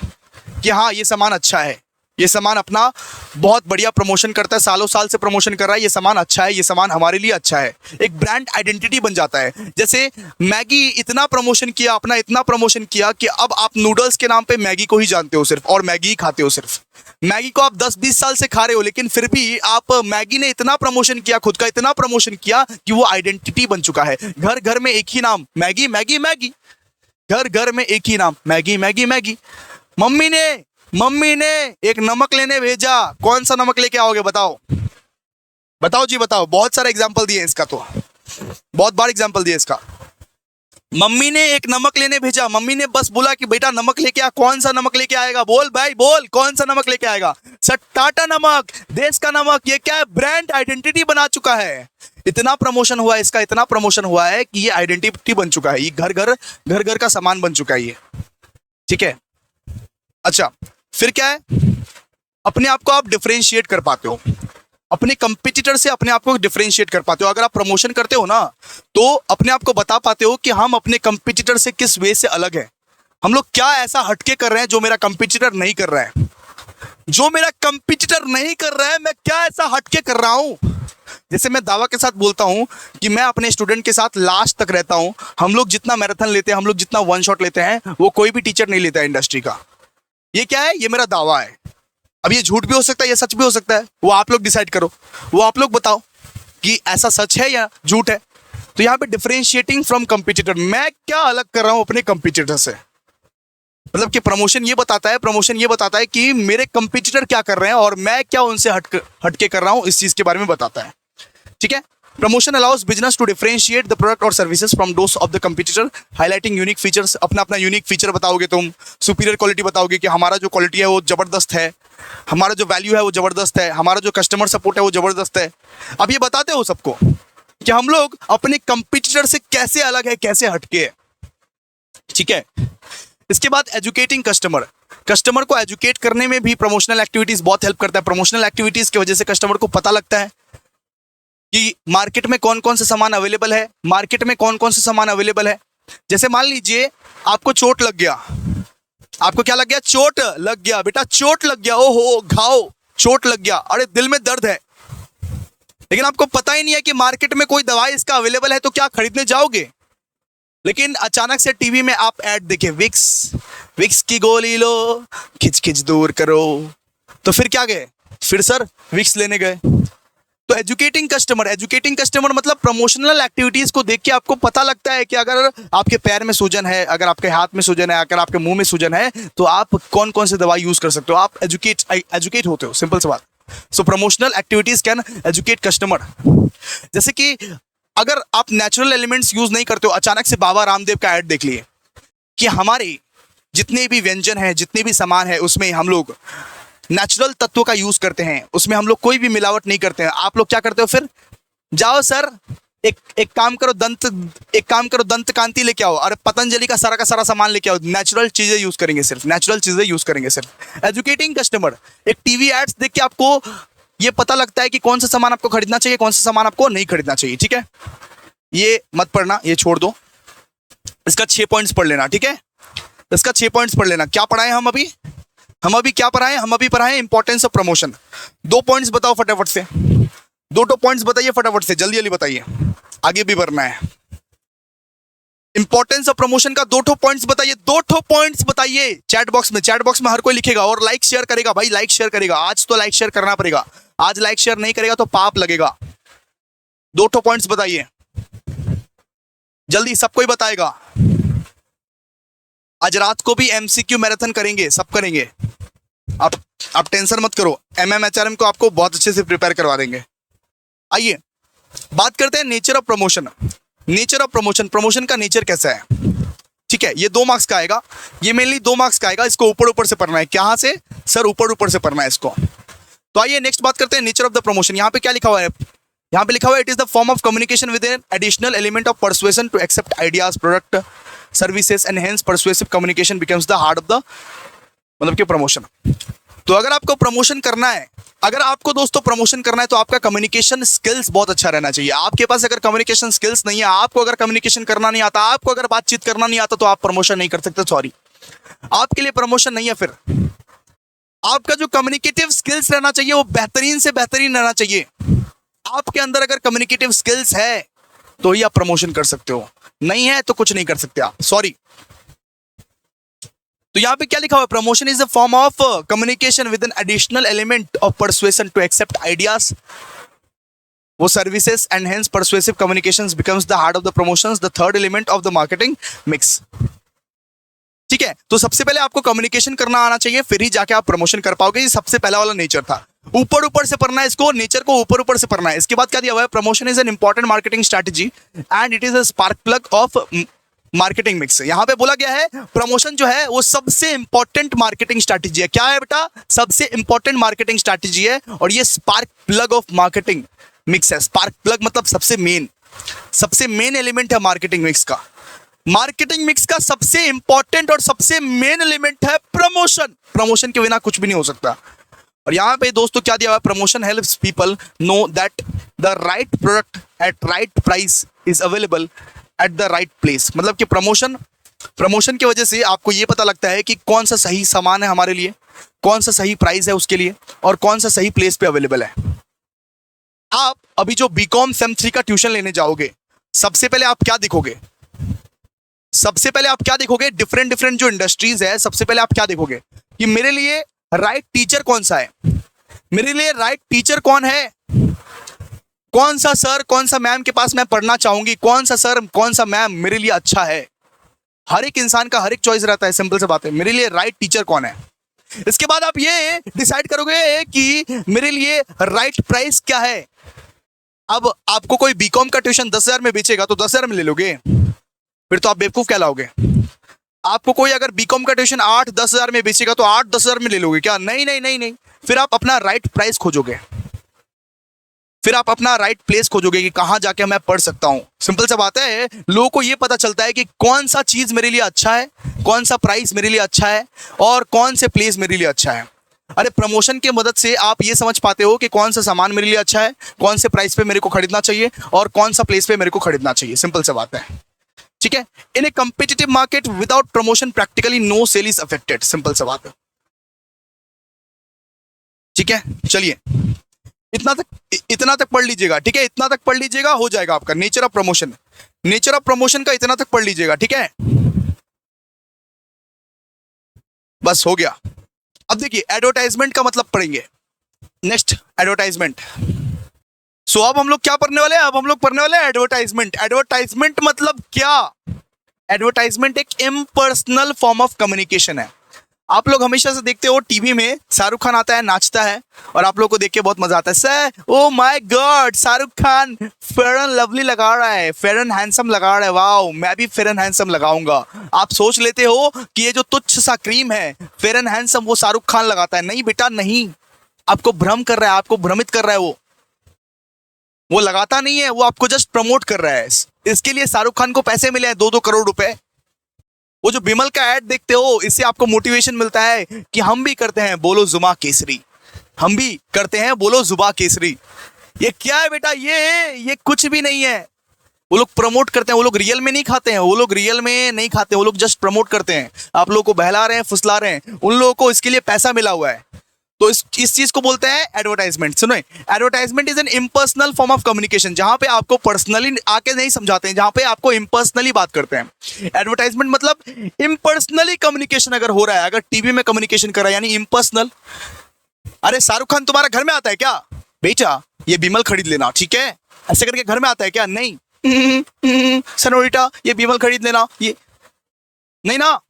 कि हाँ ये सामान अच्छा है, ये सामान अपना बहुत बढ़िया प्रमोशन करता है, सालों साल से प्रमोशन कर रहा है, ये सामान अच्छा है, ये सामान हमारे लिए अच्छा है, एक ब्रांड आइडेंटिटी बन जाता है। जैसे मैगी इतना प्रमोशन किया, अपना इतना प्रमोशन किया कि अब आप नूडल्स के नाम पे मैगी को ही जानते हो सिर्फ, और मैगी ही खाते हो सिर्फ। मैगी को आप 10-20 साल से खा रहे हो, लेकिन फिर भी आप मैगी ने इतना प्रमोशन किया, खुद का इतना प्रमोशन किया कि वो आइडेंटिटी बन चुका है। घर घर में एक ही नाम, मैगी मैगी मैगी, घर घर में एक ही नाम, मैगी मैगी मैगी। मम्मी ने एक नमक लेने भेजा, कौन सा नमक लेके आओगे बताओ, बताओ जी बताओ। बहुत सारे एग्जाम्पल दिए इसका, तो बहुत बार एग्जाम्पल दिए इसका। मम्मी ने एक नमक लेने भेजा, मम्मी ने बस बोला कि बेटा नमक लेके आ, कौन सा नमक लेके आएगा, बोल भाई बोल, कौन सा नमक लेके आएगा? सर टाटा नमक, देश का नमक। ये क्या है? ब्रांड आइडेंटिटी बना चुका है। इतना प्रमोशन हुआ है इसका, इतना प्रमोशन हुआ है कि ये आइडेंटिटी बन चुका है, ये घर घर का सामान बन चुका है ये, ठीक है। अच्छा, फिर क्या है? अपने आप को आप डिफरेंशिएट कर पाते हो, अपने कंपटीटर से अपने आप को डिफरेंशिएट कर पाते हो। अगर आप प्रमोशन करते हो ना, तो अपने आप को बता पाते हो कि हम अपने कंपटीटर से किस वे से अलग है, हम लोग क्या ऐसा हटके कर रहे हैं जो मेरा कंपटीटर नहीं कर रहा है, जो मेरा कंपटीटर नहीं कर रहा है, मैं क्या ऐसा हटके कर रहा हूं। जैसे मैं दावा के साथ बोलता हूं कि मैं अपने स्टूडेंट के साथ लास्ट तक रहता हूं। हम लोग जितना मैराथन लेते हैं, हम लोग जितना वन शॉट लेते हैं, वो कोई भी टीचर नहीं लेता है इंडस्ट्री का। ये क्या है? ये मेरा दावा है। अब ये झूठ भी हो सकता है, ये सच भी हो सकता है, वो आप लोग डिसाइड करो, वो आप लोग बताओ कि ऐसा सच है या झूठ है। तो यहाँ पे डिफरेंशिएटिंग फ्रॉम कंपटीटर, मैं क्या अलग कर रहा हूं अपने कंपटीटर से, मतलब कि प्रमोशन ये बताता है कि मेरे कंपटीटर क्या कर रहे हैं और मैं क्या उनसे हटके कर रहा हूं, इस चीज के बारे में बताता है, ठीक है। Promotion allows business to differentiate the product और services from those of the competitor, highlighting unique features. अपना अपना यूनिक फीचर बताओगे तुम, सुपीरियर क्वालिटी बताओगे कि हमारा जो क्वालिटी है वो जबरदस्त है, हमारा जो वैल्यू है वो जबरदस्त है, हमारा जो कस्टमर सपोर्ट है वो जबरदस्त है। अब ये बताते हो सबको कि हम लोग अपने कंपटीटर से कैसे अलग है, कैसे हटके है, ठीक है। इसके बाद एजुकेटिंग कस्टमर को एजुकेट करने में भी प्रमोशनल एक्टिविटीज बहुत हेल्प करता है। प्रमोशनल एक्टिविटीज की वजह से कस्टमर को पता लगता है कि मार्केट में कौन कौन से सामान अवेलेबल है, मार्केट में कौन कौन से सामान अवेलेबल है। जैसे मान लीजिए आपको चोट लग गया, आपको क्या लग गया? चोट लग गया, बेटा चोट लग गया, ओहो घाव, चोट लग गया, अरे दिल में दर्द है, लेकिन आपको पता ही नहीं है कि मार्केट में कोई दवाई इसका अवेलेबल है, तो क्या खरीदने जाओगे? लेकिन अचानक से टीवी में आप ऐड देखे, विक्स की गोली लो, खिच खिच दूर करो, तो फिर क्या गए? फिर सर विक्स लेने गए। तो एजुकेटिंग कस्टमर मतलब प्रमोशनल एक्टिविटीज को देख के आपको पता लगता है कि अगर आपके पैर में सूजन है, अगर आपके हाथ में सूजन है, अगर आपके मुंह में सूजन है, तो आप कौन कौन से दवाई यूज कर सकते हो, आप एजुकेट होते हो, सिंपल सी बात। So promotional activities can educate customer. जैसे कि अगर आप नेचुरल एलिमेंट्स यूज नहीं करते हो, अचानक से बाबा रामदेव का ऐड देख लिए कि हमारे जितने भी व्यंजन है, जितने भी सामान है, उसमें हम लोग नेचुरल तत्वों का यूज करते हैं, उसमें हम लोग कोई भी मिलावट नहीं करते हैं। आप लोग क्या करते हो फिर? जाओ सर एक काम करो, दंत कांति लेके आओ, और पतंजलि का सारा सामान लेके आओ, नेचुरल चीजें यूज करेंगे, सिर्फ नेचुरल चीजें यूज करेंगे सिर्फ। एजुकेटिंग कस्टमर, एक टीवी एड्स देख के आपको ये पता लगता है कि कौन सा सामान आपको खरीदना चाहिए, कौन सा सामान आपको नहीं खरीदना चाहिए, ठीक है। ये मत पढ़ना, ये छोड़ दो, इसका 6 पॉइंट्स पढ़ लेना, ठीक है। इसका 6 पॉइंट्स पढ़ लेना। क्या पढ़ाए हम अभी क्या पढ़ाए? हम अभी पढ़ाए इंपॉर्टेंस ऑफ प्रमोशन। 2 पॉइंट्स बताओ फटाफट से, 2 पॉइंट्स बताइए फटाफट से, जल्दी जल्दी बताइए, आगे भी बढ़ना है। इंपॉर्टेंस ऑफ प्रमोशन का 2 पॉइंट्स बताइए, 2 पॉइंट्स बताइए चैट बॉक्स में हर कोई लिखेगा और लाइक शेयर करेगा भाई, लाइक शेयर करेगा। आज तो लाइक शेयर करना पड़ेगा, आज लाइक शेयर नहीं करेगा तो पाप लगेगा। 2 पॉइंट्स बताइए जल्दी, सब कोई बताएगा। आज रात को भी एमसीक्यू मैराथन करेंगे, सब करेंगे, आप टेंशन मत करो, एमएमएचआरएम को आपको बहुत अच्छे से प्रिपेयर करवा देंगे। आइए बात करते हैं नेचर ऑफ प्रमोशन। प्रमोशन का नेचर कैसा है, ठीक है। ये 2 मार्क्स का आएगा, ये मेनली 2 मार्क्स का आएगा। इसको ऊपर से पढ़ना है। कहां से सर? ऊपर से पढ़ना है इसको। तो आइए नेक्स्ट बात करते हैं नेचर ऑफ द प्रमोशन। यहाँ पे क्या लिखा हुआ है? यहाँ पे लिखा हुआ है, it is the form of communication with an additional element of persuasion to accept ideas, product, services and hence persuasive communication becomes the heart of the, मतलब कि प्रमोशन। तो अगर आपको प्रमोशन करना है, अगर आपको दोस्तों प्रमोशन करना है, तो आपका कम्युनिकेशन स्किल्स बहुत अच्छा रहना चाहिए। आपके पास अगर कम्युनिकेशन स्किल्स नहीं है, आपको अगर कम्युनिकेशन करना नहीं आता, आपको अगर बातचीत करना नहीं आता, तो आप प्रमोशन नहीं कर सकते। सॉरी, आपके लिए प्रमोशन नहीं है फिर। आपका जो कम्युनिकेटिव स्किल्स रहना चाहिए वो बेहतरीन से बेहतरीन रहना चाहिए। आपके अंदर अगर कम्युनिकेटिव स्किल्स है तो ही आप प्रमोशन कर सकते हो, नहीं है तो कुछ नहीं कर सकते आप, सॉरी। तो यहां पे क्या लिखा हुआ है, promotion is a form of communication with an additional element of persuasion to accept ideas वो services and hence persuasive communications becomes the heart of the promotions, the third element of the marketing mix. ठीक है, तो सबसे पहले आपको communication करना आना चाहिए, फिर ही जाके आप प्रमोशन कर पाओगे। ये सबसे पहला वाला नेचर था, ऊपर ऊपर से पढ़ना है इसको, नेचर को ऊपर ऊपर से पढ़ना है। इसके बाद क्या दिया हुआ है, promotion is an important marketing strategy and it is a spark plug of marketing mix. यहां पे बोला गया है प्रमोशन जो है वो सबसे इंपॉर्टेंट मार्केटिंग स्ट्रैटेजी है। क्या है बेटा, सबसे इंपॉर्टेंट मार्केटिंग स्ट्रैटेजी है, और ये spark plug of marketing mix है। स्पार्क प्लग मतलब सबसे मेन एलिमेंट है मार्केटिंग मिक्स का। मार्केटिंग मिक्स का सबसे इंपॉर्टेंट और सबसे मेन एलिमेंट है प्रमोशन। प्रमोशन के बिना कुछ भी नहीं हो सकता। और यहां पे दोस्तों क्या दिया हुआ है, promotion helps people know that the right product at right price is available at the right place. मतलब कि प्रमोशन की वजह से आपको ये पता लगता है कि कौन सा सही सामान है हमारे लिए, कौन सा सही प्राइस है उसके लिए, और कौन सा सही प्लेस पे अवेलेबल है। आप अभी जो बीकॉम सेम 3 का ट्यूशन लेने जाओगे, सबसे पहले आप क्या देखोगे, डिफरेंट जो इंडस्ट्रीज है, सबसे पहले आप क्या देखोगे कि मेरे लिए राइट टीचर कौन सा है, मेरे लिए राइट टीचर कौन है, कौन सा सर कौन सा मैम के पास मैं पढ़ना चाहूंगी, कौन सा सर कौन सा मैम मेरे लिए अच्छा है। हर एक इंसान का हर एक चॉइस रहता है, सिंपल सी बात है, मेरे लिए राइट टीचर कौन है। इसके बाद आप ये डिसाइड करोगे कि मेरे लिए राइट प्राइस क्या है। अब आपको कोई बीकॉम का ट्यूशन 10,000 में बेचेगा तो 10,000 में ले लोगे, फिर तो आप बेवकूफ कहलाओगे। आपको कोई अगर बीकॉम का ट्यूशन 8-10 हजार में बेचेगा तो 8-10 हजार में ले लोगे क्या? नहीं नहीं नहीं नहीं, फिर आप अपना राइट प्राइस खोजोगे, फिर आप अपना राइट प्लेस खोजोगे कि कहां जाके मैं पढ़ सकता हूं। सिंपल सा बात है, लोगों को ये पता चलता है कि कौन सा चीज मेरे लिए अच्छा है, कौन सा प्राइस मेरे लिए अच्छा है, और कौन से प्लेस मेरे लिए अच्छा है। अरे प्रमोशन की मदद से आप ये समझ पाते हो कि कौन सा सामान मेरे लिए अच्छा है, कौन से प्राइस पे मेरे को खरीदना चाहिए, और कौन सा प्लेस पे मेरे को खरीदना चाहिए। सिंपल सा बात है, ठीक है। In a competitive market without promotion practically no sale is affected. Simple सा बात है, ठीक है। चलिए इतना तक पढ़ लीजिएगा, ठीक है, इतना तक पढ़ लीजिएगा, हो जाएगा आपका nature of promotion. Nature of promotion का इतना तक पढ़ लीजिएगा, ठीक है, बस हो गया। अब देखिए एडवर्टाइजमेंट का मतलब पढ़ेंगे। Next advertisement. सो अब हम लोग क्या पढ़ने वाले हैं, अब हम लोग पढ़ने वाले हैं एडवर्टाइजमेंट। एडवर्टाइजमेंट मतलब क्या? एडवर्टाइजमेंट एक इम्पर्सनल फॉर्म ऑफ कम्युनिकेशन है। आप लोग हमेशा से देखते हो टीवी में शाहरुख खान आता है, नाचता है, और आप लोग को देख के बहुत मजा आता है। Sir oh my God, Shahrukh Khan fair and lovely लगा रहा है, फेयर एंड हैंडसम लगा रहा है, वाओ मैं भी फेयर एंड हैंडसम लगाऊंगा। आप सोच लेते हो कि ये जो तुच्छ सा क्रीम है फेयर एंड हैंडसम वो शाहरुख खान लगाता है। नहीं बेटा नहीं, आपको भ्रम कर रहा है, आपको भ्रमित कर रहा है। वो लगाता नहीं है, वो आपको जस्ट प्रमोट कर रहा है। इसके लिए शाहरुख खान को पैसे मिले हैं 2-2 करोड़ रुपए। वो जो बिमल का ऐड देखते हो, इससे आपको मोटिवेशन मिलता है कि हम भी करते हैं बोलो जुमा केसरी, हम भी करते हैं बोलो जुबा केसरी। ये क्या है बेटा, ये कुछ भी नहीं है। वो लोग प्रमोट करते हैं, वो लोग रियल में नहीं खाते हैं, वो लोग रियल में नहीं खाते, वो लोग जस्ट प्रमोट करते हैं। आप लोगों को बहला रहे हैं, फुसला रहे हैं, उन लोगों को इसके लिए पैसा मिला हुआ है। तो इस चीज को बोलते हैं एडवर्टाइजमेंट। सुनो, advertisement is an impersonal form of communication, जहां पे आपको पर्सनली आके नहीं समझाते हैं, जहां पे आपको इम्पर्सनली बात करते हैं। एडवर्टाइजमेंट मतलब इम्पर्सनली कम्युनिकेशन अगर हो रहा है, अगर टीवी में कम्युनिकेशन कर रहा है यानी इम्पर्सनल। अरे शाहरुख खान तुम्हारा घर में आता है क्या? बेटा ये बिमल खरीद लेना, ठीक है, ऐसे करके घर में आता है क्या? नहीं। सनोरिटा ये बिमल खरीद लेना, ये नहीं ना।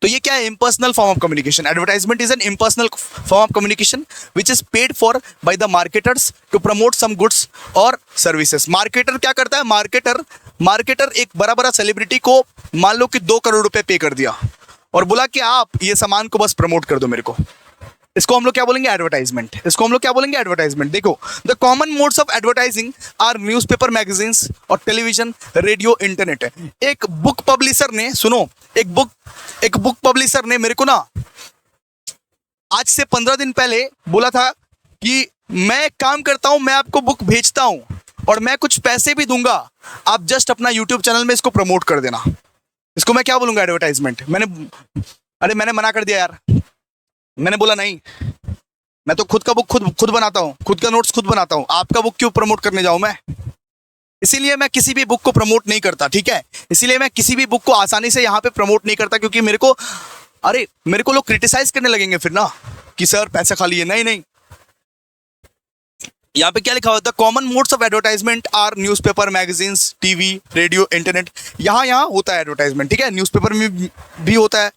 तो ये क्या है? Impersonal form of communication. Advertisement is an impersonal form of communication which is paid for by the marketers to promote some goods और सर्विसेज। मार्केटर क्या करता है? मार्केटर एक बड़ा बड़ा सेलिब्रिटी को मान लो कि 2 करोड़ रुपए पे कर दिया और बोला कि आप ये सामान को बस प्रमोट कर दो मेरे को। इसको हम लोग क्या बोलेंगे? एडवर्टाइजमेंट। इसको हम लोग क्या बोलेंगे? एडवर्टाइजमेंट। देखो, the common modes of advertising are newspaper, magazines और टेलीविजन, रेडियो, इंटरनेट। एक बुक पब्लिशर ने, सुनो, एक बुक पब्लिशर ने मेरे को ना आज से 15 दिन पहले बोला था कि मैं काम करता हूं, मैं आपको बुक भेजता हूं और मैं कुछ पैसे भी दूंगा, आप जस्ट अपना यूट्यूब चैनल में इसको प्रमोट कर देना। इसको मैं क्या बोलूंगा? एडवर्टाइजमेंट। मैंने मना कर दिया यार, मैंने बोला नहीं, मैं तो खुद का बुक खुद खुद बनाता हूँ, खुद का नोट्स खुद बनाता हूँ, आपका बुक क्यों प्रमोट करने जाऊँ मैं? इसीलिए मैं किसी भी बुक को प्रमोट नहीं करता, ठीक है? इसीलिए मैं किसी भी बुक को आसानी से यहाँ पे प्रमोट नहीं करता, क्योंकि मेरे को लोग क्रिटिसाइज करने लगेंगे फिर ना कि सर पैसा खा लिए। नहीं नहीं, यहाँ पे क्या लिखा हुआ है? The common modes of advertisement are newspaper, magazines, TV, radio, internet. यहाँ होता है एडवर्टाइजमेंट, ठीक है? न्यूज़पेपर में भी होता है,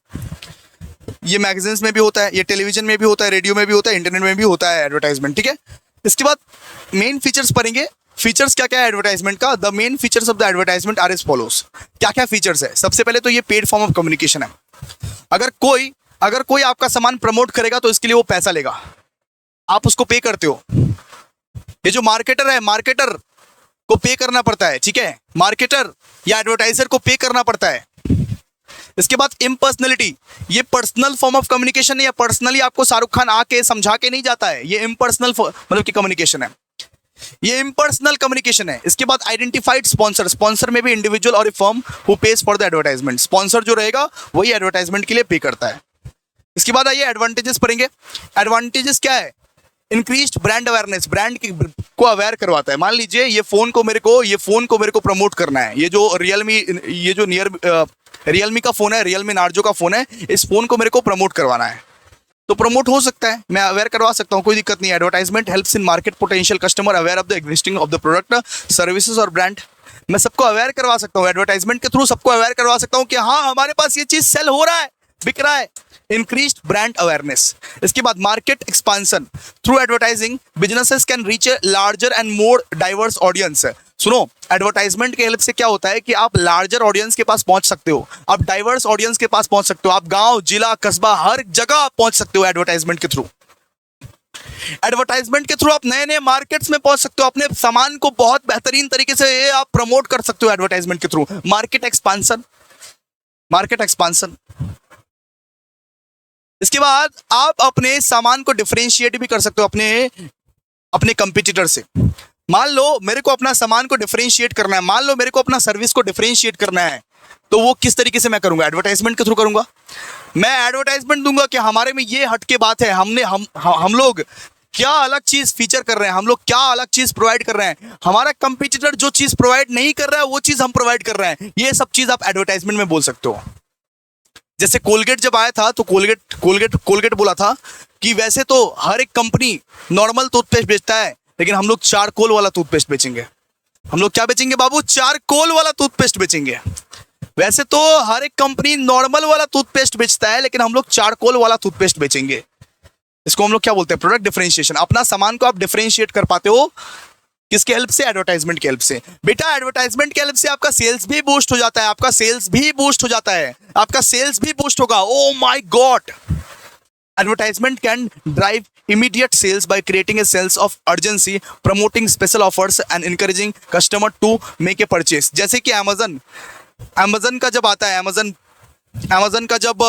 ये मैगजीन्स में भी होता है, ये टेलीविजन में भी होता है, रेडियो में भी होता है, इंटरनेट में भी होता है एडवर्टाइजमेंट, ठीक है? इसके बाद मेन फीचर्स पढ़ेंगे। फीचर्स क्या क्या है एडवर्टाइजमेंट का? The main features of the advertisement are as follows. क्या क्या फीचर्स है? सबसे पहले तो ये पेड फॉर्म ऑफ कम्युनिकेशन है। अगर कोई आपका सामान प्रमोट करेगा तो इसके लिए वो पैसा लेगा, आप उसको पे करते हो। ये जो मार्केटर है, मार्केटर को पे करना पड़ता है, ठीक है? मार्केटर या एडवर्टाइजर को पे करना पड़ता है। इसके बाद इम्पर्सनलिटी, ये पर्सनल फॉर्म ऑफ कम्युनिकेशन है, या पर्सनली आपको शाहरुख खान आके समझा के नहीं जाता है, ये इम्पर्सनल मतलब की कम्युनिकेशन है, ये इम्पर्सनल कम्युनिकेशन है। इसके बाद आइडेंटिफाइड स्पॉन्सर, स्पॉन्सर में भी इंडिविजुअल और firm who page for the advertisement. Sponsor जो रहेगा वही एडवर्टाइजमेंट के लिए पे करता है। इसके बाद आइए एडवांटेजेस पढ़ेंगे। एडवांटेजेस क्या है? इंक्रीज्ड ब्रांड अवेयरनेस, ब्रांड को अवेयर करवाता है। मान लीजिए ये फोन को मेरे को प्रमोट करना है, ये जो रियलमी का फोन है, रियलमी नार्जो का फोन है, इस फोन को मेरे को प्रमोट करवाना है, तो प्रमोट हो सकता है, मैं अवेयर करवा सकता हूँ, कोई दिक्कत नहीं है। Advertisement helps in market potential customer aware of the existing of the product, services और ब्रांड। मैं सबको अवेयर करवा सकता हूँ, एडवर्टाइजमेंट के थ्रू सबको अवेयर करवा सकता हूँ कि हाँ हमारे पास ये चीज सेल हो रहा है, बिक रहा है। Increased brand awareness. इसके बाद market expansion, through advertising businesses can reach a larger and more diverse audience. सुनो, एडवर्टाइजमेंट के हेल्प से क्या होता है कि आप लार्जर ऑडियंस के पास पहुंच सकते हो, आप डाइवर्स ऑडियंस के पास पहुंच सकते हो, आप गांव, जिला, कस्बा, हर जगह पहुंच सकते हो एडवर्टाइजमेंट के थ्रू। एडवर्टाइजमेंट के थ्रू आप नए नए मार्केट्स में पहुंच सकते हो, अपने सामान को बहुत बेहतरीन तरीके से आप प्रमोट कर सकते हो एडवर्टाइजमेंट के through. Market expansion, market expansion. इसके बाद आप अपने सामान को डिफरेंशिएट भी कर सकते हो अपने कंपटीटर से। मान लो मेरे को अपना सामान को डिफरेंशिएट करना है, मान लो मेरे को अपना सर्विस को डिफरेंशिएट करना है, तो वो किस तरीके से मैं करूंगा? एडवर्टाइजमेंट के थ्रू करूंगा। मैं एडवर्टाइजमेंट दूंगा कि हमारे में ये हटके बात है, हम लोग क्या अलग चीज फीचर कर रहे हैं, हम लोग क्या अलग चीज प्रोवाइड कर रहे हैं, हमारा कंपटीटर जो चीज प्रोवाइड नहीं कर रहा है वो चीज हम प्रोवाइड कर रहे हैं। ये सब चीज आप एडवर्टाइजमेंट में बोल सकते हो। जैसे कोलगेट जब आया था तो कोलगेट बोला था कि वैसे तो हर एक कंपनी नॉर्मल टूथपेस्ट बेचता है, लेकिन हम लोग चारकोल वाला टूथपेस्ट बेचेंगे। हम लोग क्या बेचेंगे बाबू? चारकोल वाला टूथपेस्ट बेचेंगे। वैसे तो हर एक कंपनी नॉर्मल वाला टूथपेस्ट बेचता है, लेकिन हम लोग चारकोल वाला टूथपेस्ट बेचेंगे। इसको हम लोग क्या बोलते हैं? Product differentiation. अपना सामान को आप डिफरेंशिएट कर पाते हो किसके हेल्प से? एडवर्टाइजमेंट के हेल्प से। बेटा एडवर्टाइजमेंट के हेल्प से आपका सेल्स भी बूस्ट हो जाता है, आपका सेल्स भी बूस्ट हो जाता है, आपका सेल्स भी बूस्ट होगा। Oh my God! Advertisement can drive immediate sales by creating a sense of urgency, promoting special offers and encouraging customer to make a purchase। जैसे कि Amazon का जब आता है, Amazon का जब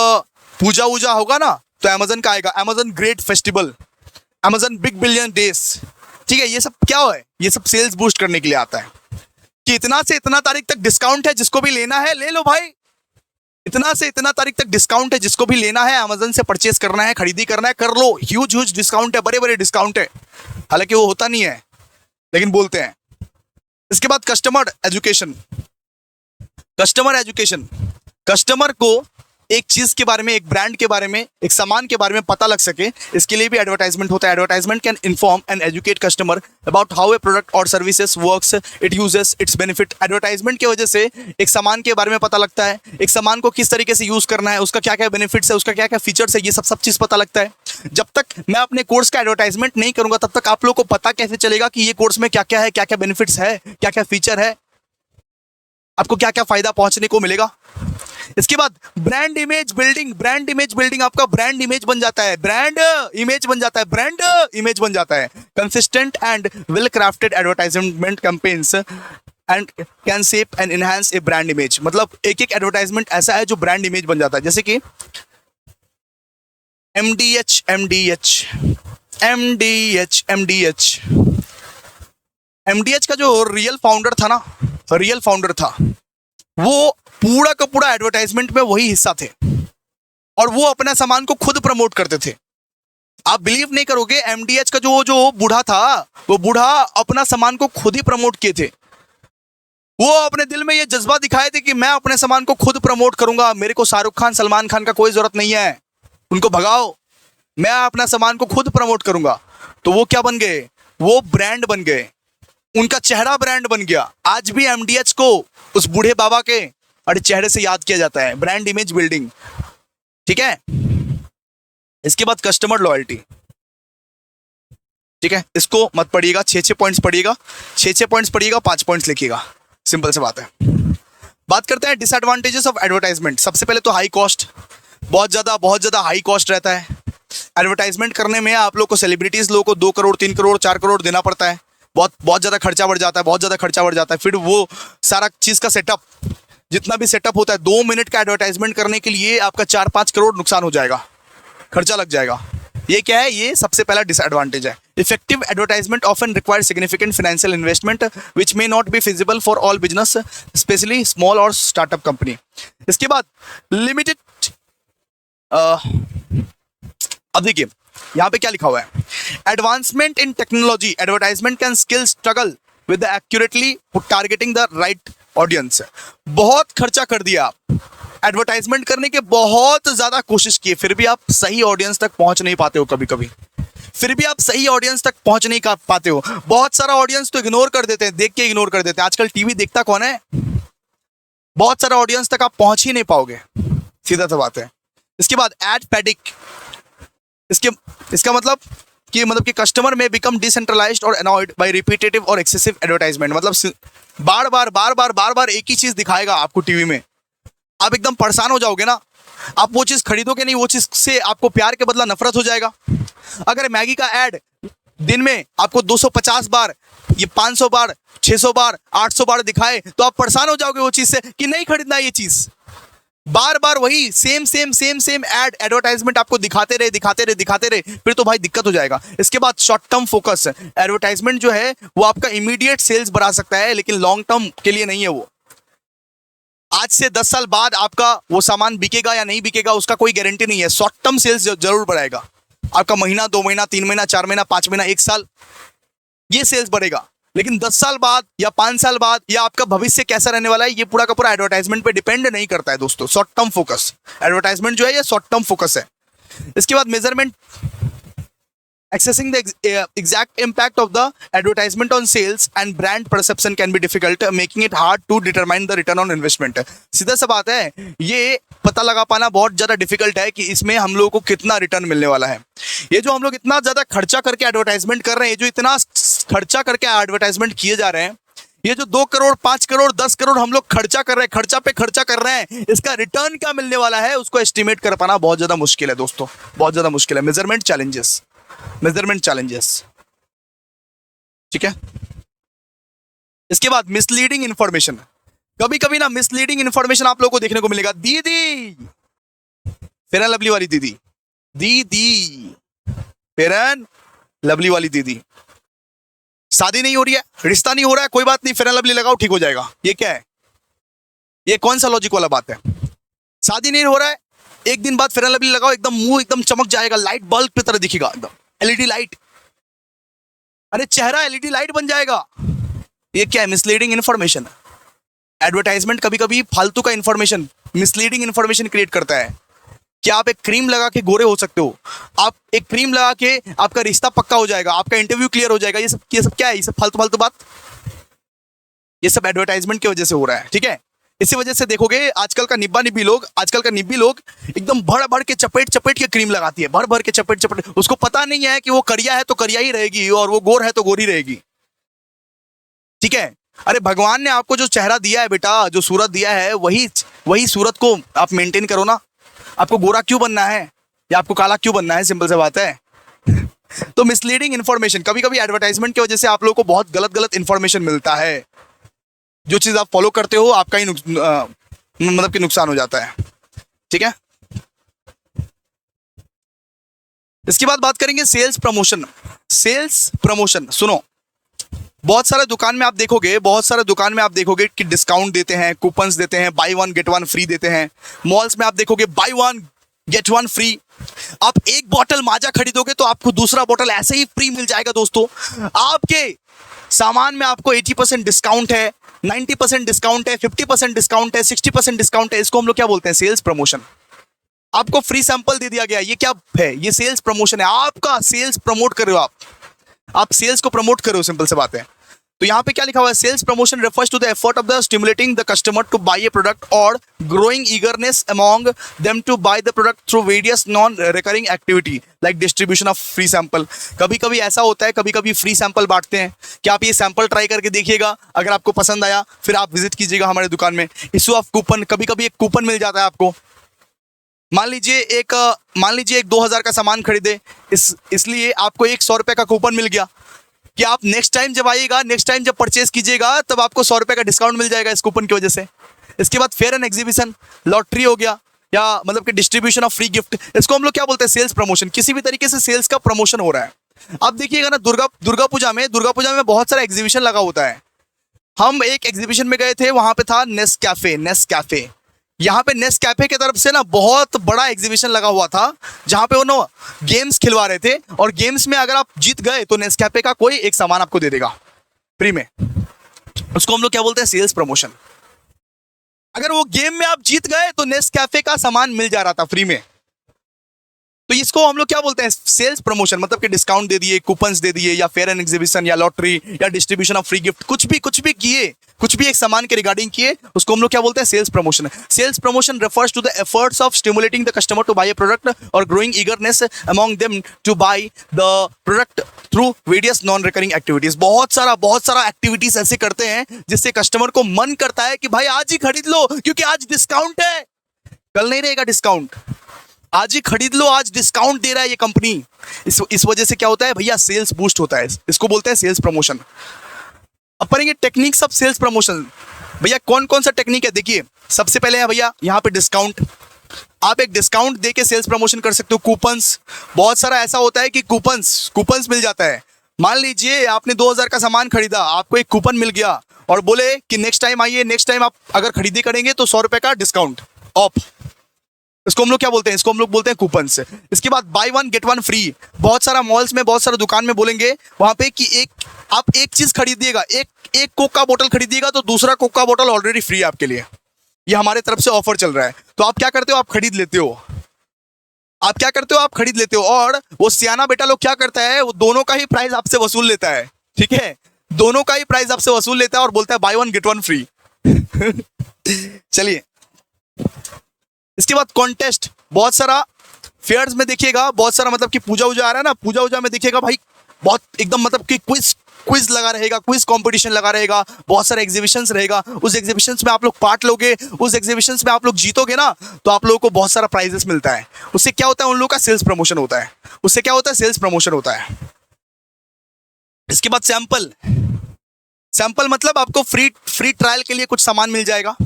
पूजा वूजा होगा ना, तो Amazon का आएगा Amazon great festival, Amazon big billion days, ठीक है? ये सब क्या है? ये सब सेल्स बूस्ट करने के लिए आता है कि इतना से इतना तारीख तक डिस्काउंट है, जिसको भी लेना है ले लो भाई। इतना से इतना तारीख तक डिस्काउंट है, जिसको भी लेना है अमेजन से परचेस करना है, खरीदी करना है, कर लो। ह्यूज डिस्काउंट है, बड़े बड़े डिस्काउंट है, हालांकि वो होता नहीं है लेकिन बोलते हैं। इसके बाद कस्टमर एजुकेशन। कस्टमर को एक चीज के बारे में, एक ब्रांड के बारे में, एक सामान के बारे में पता लग सके, इसके लिए भी एडवर्टाइजमेंट होता है। Advertisement can inform and educate customer about how a product और services works, it uses, its benefit. Advertisement की वजह से एक सामान के बारे में पता लगता है, एक सामान को किस तरीके से यूज करना है, उसका क्या क्या बेनिफिट्स है, उसका क्या क्या फीचर्स है, ये सब चीज पता लगता है। जब तक मैं अपने कोर्स का एडवर्टाइजमेंट नहीं करूंगा, तब तक आप लोगों को पता कैसे चलेगा कि ये कोर्स में क्या क्या है, क्या क्या बेनिफिट्स है, क्या क्या फीचर है, आपको क्या क्या फायदा पहुंचने को मिलेगा। इसके बाद ब्रांड इमेज बिल्डिंग, आपका ब्रांड इमेज बन जाता है, ब्रांड इमेज बन जाता है। Consistent and well crafted advertisement campaigns and can shape and enhance A brand image. मतलब एक एक एडवर्टाइजमेंट ऐसा है जो ब्रांड इमेज बन जाता है। जैसे कि एमडीएच का जो रियल फाउंडर था, वो पूरा का पूरा एडवर्टाइजमेंट में वही हिस्सा थे और वो अपना सामान को खुद प्रमोट करते थे। आप बिलीव नहीं करोगे, एमडीएच का जो जो बूढ़ा था, वो बूढ़ा अपना सामान को खुद ही प्रमोट किए थे। वो अपने दिल में ये जज्बा दिखाए थे कि मैं अपने सामान को खुद प्रमोट करूंगा, मेरे को शाहरुख खान सलमान खान का कोई जरूरत नहीं है, उनको भगाओ, मैं अपना सामान को खुद प्रमोट करूंगा। तो वो क्या बन गए, वो ब्रांड बन गए, उनका चेहरा ब्रांड बन गया। आज भी एमडीएच को उस बूढ़े बाबा के अरे चेहरे से याद किया जाता है, ब्रांड इमेज बिल्डिंग। ठीक है, इसके बाद कस्टमर लॉयल्टी। ठीक है, इसको मत पढ़िएगा, 6 पॉइंट्स पढ़िएगा, 6 पॉइंट्स पढ़िएगा, 5 पॉइंट्स लिखिएगा, सिंपल सी बात है। बात करते हैं डिसएडवांटेजेस ऑफ एडवर्टाइजमेंट। सबसे पहले तो हाई कॉस्ट, बहुत ज्यादा हाई कॉस्ट रहता है। एडवर्टाइजमेंट करने में आप लोग को, सेलिब्रिटीज लोगों को 2 करोड़ 3 करोड़ 4 करोड़ देना पड़ता है, बहुत ज्यादा खर्चा बढ़ जाता है, बहुत ज्यादा खर्चा बढ़ जाता है। फिर वो सारा चीज का सेटअप, जितना भी सेटअप होता है, 2 मिनट का एडवर्टाइजमेंट करने के लिए आपका 4-5 करोड़ नुकसान हो जाएगा, खर्चा लग जाएगा। ये क्या है, ये सबसे पहला डिसएडवांटेज है। Effective advertisement often require significant financial investment which may not be feasible for all business, specially small और स्टार्टअप कंपनी। इसके बाद लिमिटेड, अब देखिए यहाँ पे क्या लिखा हुआ है, advancement in technology, advertisement can skill struggle with accurately targeting the right audience. बहुत खर्चा कर दिया आप, एडवर्टाइजमेंट करने के बहुत ज्यादा कोशिश किए, फिर भी आप सही ऑडियंस तक पहुंच नहीं पाते हो, कभी कभी फिर भी आप सही ऑडियंस तक पहुंच नहीं पाते हो। बहुत सारा ऑडियंस तो इग्नोर कर देते हैं, देख के इग्नोर कर देते हैं। आजकल टीवी देखता कौन है, बहुत सारा ऑडियंस तक आप पहुंच ही नहीं पाओगे, सीधा सा बात है। इसके बाद एड पैडिक, इसका मतलब कि कस्टमर में बिकम डिसेंट्रलाइज्ड और अनॉयड बाय रिपीटेटिव और एक्सेसिव एडवर्टाइजमेंट। मतलब बार बार एक ही चीज दिखाएगा आपको टीवी में, आप एकदम परेशान हो जाओगे ना, आप वो चीज खरीदोगे नहीं, वो चीज से आपको प्यार के बदला नफरत हो जाएगा। अगर मैगी का ऐड दिन में आपको 250 बार, ये 500 बार, 600 बार, 800 बार दिखाए, तो आप परेशान हो जाओगे वो चीज से कि नहीं खरीदना ये चीज। बार बार वही सेम एड एडवर्टाइजमेंट आपको दिखाते रहे, फिर तो भाई दिक्कत हो जाएगा। इसके बाद शॉर्ट टर्म फोकस, एडवर्टाइजमेंट जो है वो आपका इमीडिएट सेल्स बढ़ा सकता है, लेकिन लॉन्ग टर्म के लिए नहीं है वो। आज से 10 साल बाद आपका वो सामान बिकेगा या नहीं बिकेगा उसका कोई गारंटी नहीं है। शॉर्ट टर्म सेल्स जरूर बढ़ाएगा, आपका महीना, 2 महीना, 3 महीना, 4 महीना, 5 महीना, 1 साल, ये सेल्स बढ़ेगा। लेकिन 10 साल बाद या 5 साल बाद या आपका भविष्य कैसा रहने वाला है, ये पूरा का पूरा एडवर्टाइजमेंट पे डिपेंड नहीं करता है दोस्तों। शॉर्ट टर्म फोकस, एडवर्टाइजमेंट जो है ये शॉर्ट टर्म फोकस है। इसके बाद measurement, accessing the exact impact of the advertisement on sales and brand perception can be difficult, making it hard to determine the return on investment। सीधा सा बात है, ये पता लगा पाना बहुत ज़्यादा डिफिकल्ट है कि इसमें हम लोगों को कितना रिटर्न मिलने वाला है। ये जो हम लोग इतना ज़्यादा खर्चा करके एडवर्टाइजमेंट कर रहे हैं, ये जो इतना खर्चा करके एडवर्टाइजमेंट किए जा रहे हैं, ये जो 2 करोड़ 5 करोड़ 10 करोड़ हम लोग खर्चा कर रहे हैं, खर्चा पे खर्चा कर रहे हैं, इसका रिटर्न क्या मिलने वाला है उसको एस्टिमेट कर पाना बहुत ज़्यादा मुश्किल है दोस्तों, बहुत ज़्यादा मुश्किल है। मेजरमेंट चैलेंजेस, ठीक है। इसके बाद मिसलीडिंग इंफॉर्मेशन, कभी कभी ना मिसलीडिंग इंफॉर्मेशन आप लोगों को देखने को मिलेगा। दीदी, फेयर एंड लवली वाली दीदी, फेयर एंड लवली वाली दीदी, शादी नहीं हो रही है, रिश्ता नहीं हो रहा है, कोई बात नहीं, फेयर एंड लवली लगाओ ठीक हो जाएगा। ये क्या है, ये कौन सा लॉजिक वाला बात है? शादी नहीं हो रहा है, एक दिन बाद फेयर एंड लवली लगाओ, एकदम मुंह एकदम चमक जाएगा, लाइट बल्ब की तरह दिखेगा, एकदम एलईडी लाइट, अरे चेहरा एलईडी लाइट बन जाएगा। ये क्या है? Misleading information. एडवर्टाइजमेंट कभी कभी फालतू का इन्फॉर्मेशन, मिसलीडिंग इन्फॉर्मेशन क्रिएट करता है। क्या आप एक क्रीम लगा के गोरे हो सकते हो? आप एक क्रीम लगा के आपका रिश्ता पक्का हो जाएगा, आपका इंटरव्यू क्लियर हो जाएगा? ये सब क्या है? ये सब फालतू बात, ये सब एडवर्टाइजमेंट की वजह से हो रहा है, ठीक है। इसी वजह से देखोगे आजकल का निब्बी लोग एकदम भर के चपेट के क्रीम लगाती है, भर के चपेट। उसको पता नहीं है कि वो करिया है तो करिया ही रहेगी और वो गोर है तो गोरी रहेगी, ठीक है। अरे भगवान ने आपको जो चेहरा दिया है बेटा, जो सूरत दिया है, वही सूरत को आप मेंटेन करो ना। आपको गोरा क्यों बनना है या आपको काला क्यों बनना है? सिंपल सी बात है। तो मिसलीडिंग इन्फॉर्मेशन, कभी कभी एडवर्टाइजमेंट की वजह से आप लोगों को बहुत गलत इन्फॉर्मेशन मिलता है। जो चीज आप फॉलो करते हो आपका ही मतलब कि नुकसान हो जाता है, ठीक है। इसके बाद बात करेंगे सेल्स प्रमोशन। सुनो, बहुत सारे दुकान में आप देखोगे कि डिस्काउंट देते हैं, कूपन्स देते हैं, बाई 1 गेट 1 फ्री देते हैं। मॉल्स में आप देखोगे बाई 1 गेट 1 फ्री आप एक बॉटल माजा खरीदोगे तो आपको दूसरा बॉटल ऐसे ही फ्री मिल जाएगा दोस्तों। आपके सामान में आपको 80% डिस्काउंट है, 90% डिस्काउंट है, 50% डिस्काउंट है, 60% डिस्काउंट है। इसको हम लोग क्या बोलते हैं? Sales promotion. आपको फ्री सैंपल दे दिया गया, ये क्या है? ये सेल्स प्रमोशन है। आपका सेल्स प्रमोट कर रहे हो आप सेल्स को प्रमोट कर रहे हो, सिंपल से बात है। तो यहाँ पे क्या लिखा हुआ है? Sales promotion refers to the effort of the stimulating the customer to buy a product और growing eagerness among them to buy the product through various non recurring activity like distribution of free sample. कभी कभी ऐसा होता है, कभी कभी free sample बांटते हैं कि आप ये सैंपल ट्राई करके देखिएगा, अगर आपको पसंद आया फिर आप विजिट कीजिएगा हमारे दुकान में। इशू ऑफ कूपन, कभी कभी एक कूपन मिल जाता है आपको। मान लीजिए एक 2000 का सामान खरीदे, इसलिए आपको एक 100 रुपए का कूपन मिल गया कि आप नेक्स्ट टाइम जब आइएगा, नेक्स्ट टाइम जब परचेज कीजिएगा तब आपको 100 रुपए का डिस्काउंट मिल जाएगा इस कूपन की वजह से। इसके बाद फेयर एंड एग्जीबिशन, लॉटरी हो गया, या मतलब कि डिस्ट्रीब्यूशन ऑफ फ्री गिफ्ट। इसको हम लोग क्या बोलते हैं? Sales promotion. किसी भी तरीके से सेल्स का प्रमोशन हो रहा है। अब देखिएगा ना, दुर्गा पूजा में बहुत सारा एग्जीबिशन लगा होता है। हम एक एग्जीबिशन में गए थे, वहां पे था नेस्कैफे। यहाँ पे नेस्कैफे की तरफ से ना बहुत बड़ा एग्जीबिशन लगा हुआ था, जहाँ पे वो गेम्स खिलवा रहे थे, और गेम्स में अगर आप जीत गए तो नेस्कैफे का कोई एक सामान आपको दे देगा फ्री में। उसको हम लोग क्या बोलते हैं? Sales promotion. अगर वो गेम में आप जीत गए तो नेस्कैफे का सामान मिल जा रहा था फ्री में। तो इसको हम लोग क्या बोलते हैं? Sales promotion. मतलब कि डिस्काउंट दे दिए, कूपन्स दे दिए, या फेयर एंड एग्जीबिशन, या लॉटरी, या डिस्ट्रीब्यूशन ऑफ फ्री गिफ्ट, कुछ भी किए, कुछ भी एक सामान के रिगार्डिंग किए, उसको हम लोग क्या बोलते हैं? Sales promotion. Sales promotion refers to the efforts of stimulating the customer to buy a product और growing eagerness among them to buy the product through various non recurring activities. बहुत सारा एक्टिविटीज ऐसे करते हैं जिससे कस्टमर को मन करता है कि भाई आज ही खरीद लो, क्योंकि आज डिस्काउंट है, कल नहीं रहेगा डिस्काउंट। आज ही खरीद लो, आज डिस्काउंट दे रहा है ये कंपनी। इस वजह से क्या होता है भैया? सेल्स बूस्ट होता है। इसको बोलते हैं सेल्स प्रमोशन। अब पढ़ेंगे टेक्निक्स ऑफ सेल्स प्रमोशन। भैया कौन कौन सा टेक्निक है? देखिए, सबसे पहले है भैया यहाँ पे डिस्काउंट। आप एक डिस्काउंट दे के सेल्स प्रमोशन कर सकते हो। कूपन्स, बहुत सारा ऐसा होता है कि कूपन्स मिल जाता है। मान लीजिए आपने 2000 का सामान खरीदा, आपको एक कूपन मिल गया और बोले कि नेक्स्ट टाइम आइए, नेक्स्ट टाइम आप अगर खरीदी करेंगे तो 100 रुपए का डिस्काउंट ऑफ। इसको हम लोग क्या बोलते हैं? इसको हम लोग बोलते हैं कूपन से। इसके बाद by one get one free. बहुत सारा मॉल्स में, बहुत सारा दुकान में बोलेंगे वहां पे कि आप एक चीज खरीदिएगा, एक कोक का बोतल खरीदिएगा तो दूसरा कोक का बोतल ऑलरेडी फ्री है आपके लिए। ये हमारे तरफ से ऑफर चल रहा है। तो आप क्या करते हो? आप खरीद लेते हो। आप खरीद लेते हो। और वो सियाना बेटा लोग क्या करता है? वो दोनों का ही प्राइस आपसे वसूल लेता है। ठीक है, दोनों का ही प्राइस आपसे वसूल लेता है और बोलता है by one get one free. चलिए, इसके बाद कॉन्टेस्ट। बहुत सारा फेयर्स में देखिएगा, बहुत सारा मतलब कि पूजा उजा आ रहा है ना, पूजा उजा में देखिएगा भाई बहुत एकदम मतलब कि क्विज लगा रहेगा, क्विज कंपटीशन लगा रहेगा, बहुत सारे एग्जीबिशंस रहेगा। उस एग्जीबिशंस में आप लोग पार्ट लोगे, उस एग्जीबिशंस में आप लोग जीतोगे ना, तो आप लोगों को बहुत सारा प्राइजेस मिलता है। उससे क्या होता है? उन लोगों का सेल्स प्रमोशन होता है। उससे क्या होता है? सेल्स प्रमोशन होता है। इसके बाद सैंपल मतलब आपको फ्री ट्रायल के लिए कुछ सामान मिल जाएगा,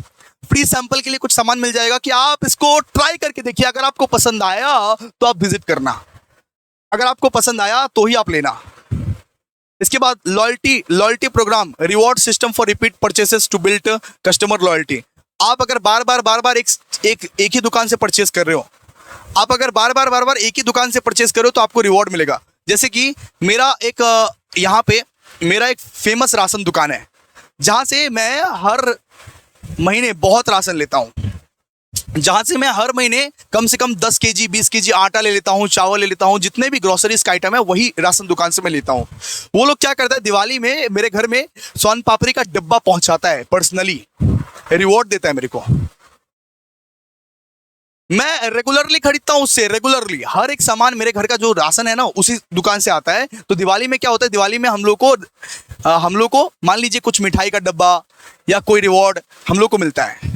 फ्री सैंपल के लिए कुछ सामान मिल जाएगा कि आप इसको ट्राई करके देखिए। अगर आपको पसंद आया तो आप विजिट करना, अगर आपको पसंद आया तो ही आप लेना। इसके बाद loyalty program, reward system for repeat purchases to build customer loyalty. आप अगर बार बार एक ही दुकान से परचेस कर रहे हो, आप अगर बार बार एक ही दुकान से परचेस कर रहे हो तो आपको रिवॉर्ड मिलेगा। जैसे कि मेरा एक फेमस राशन दुकान है, जहां से मैं हर महीने बहुत राशन लेता हूं, जहां से मैं हर महीने कम से कम 10 केजी 20 केजी आटा ले लेता हूं, चावल ले लेता हूं, जितने भी ग्रोसरीज का आइटम है वही राशन दुकान से मैं लेता हूं। वो लोग क्या करता है, दिवाली में मेरे घर में सोन पापड़ी का डब्बा पहुंचाता है, पर्सनली रिवॉर्ड देता है मेरे को। मैं रेगुलरली खरीदता हूं उससे, रेगुलरली हर एक सामान मेरे घर का जो राशन है ना उसी दुकान से आता है। तो दिवाली में क्या होता है, दिवाली में हम लोग को मान लीजिए कुछ मिठाई का डब्बा या कोई रिवॉर्ड हम लोग को मिलता है।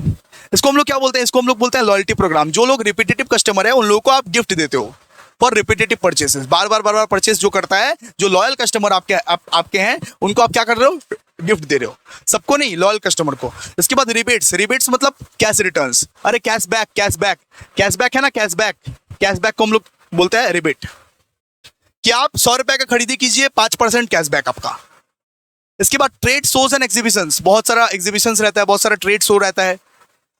इसको हम लोग क्या बोलते हैं? इसको हम लोग बोलते हैं लॉयल्टी प्रोग्राम। जो लोग रिपीटेटिव कस्टमर है उन लोगों को आप गिफ्ट देते हो for repetitive purchases. Bar bar purchase जो करता है, जो लॉयल कस्टमर आपके हैं, उनको आप क्या कर रहे हो? गिफ्ट दे रहे हो। सबको नहीं, लॉयल कस्टमर को। इसके बाद रिबेट्स मतलब कैश रिटर्न्स। अरे कैशबैक है ना, कैशबैक को हम लोग बोलते हैं रिबेट। कि आप 100 रुपए का खरीदी कीजिए, 5% कैशबैक आपका। इसके बाद ट्रेड शोज एंड एग्जीबिशंस, बहुत सारा एग्जीबिशंस रहता है, बहुत सारा ट्रेड शो रहता है।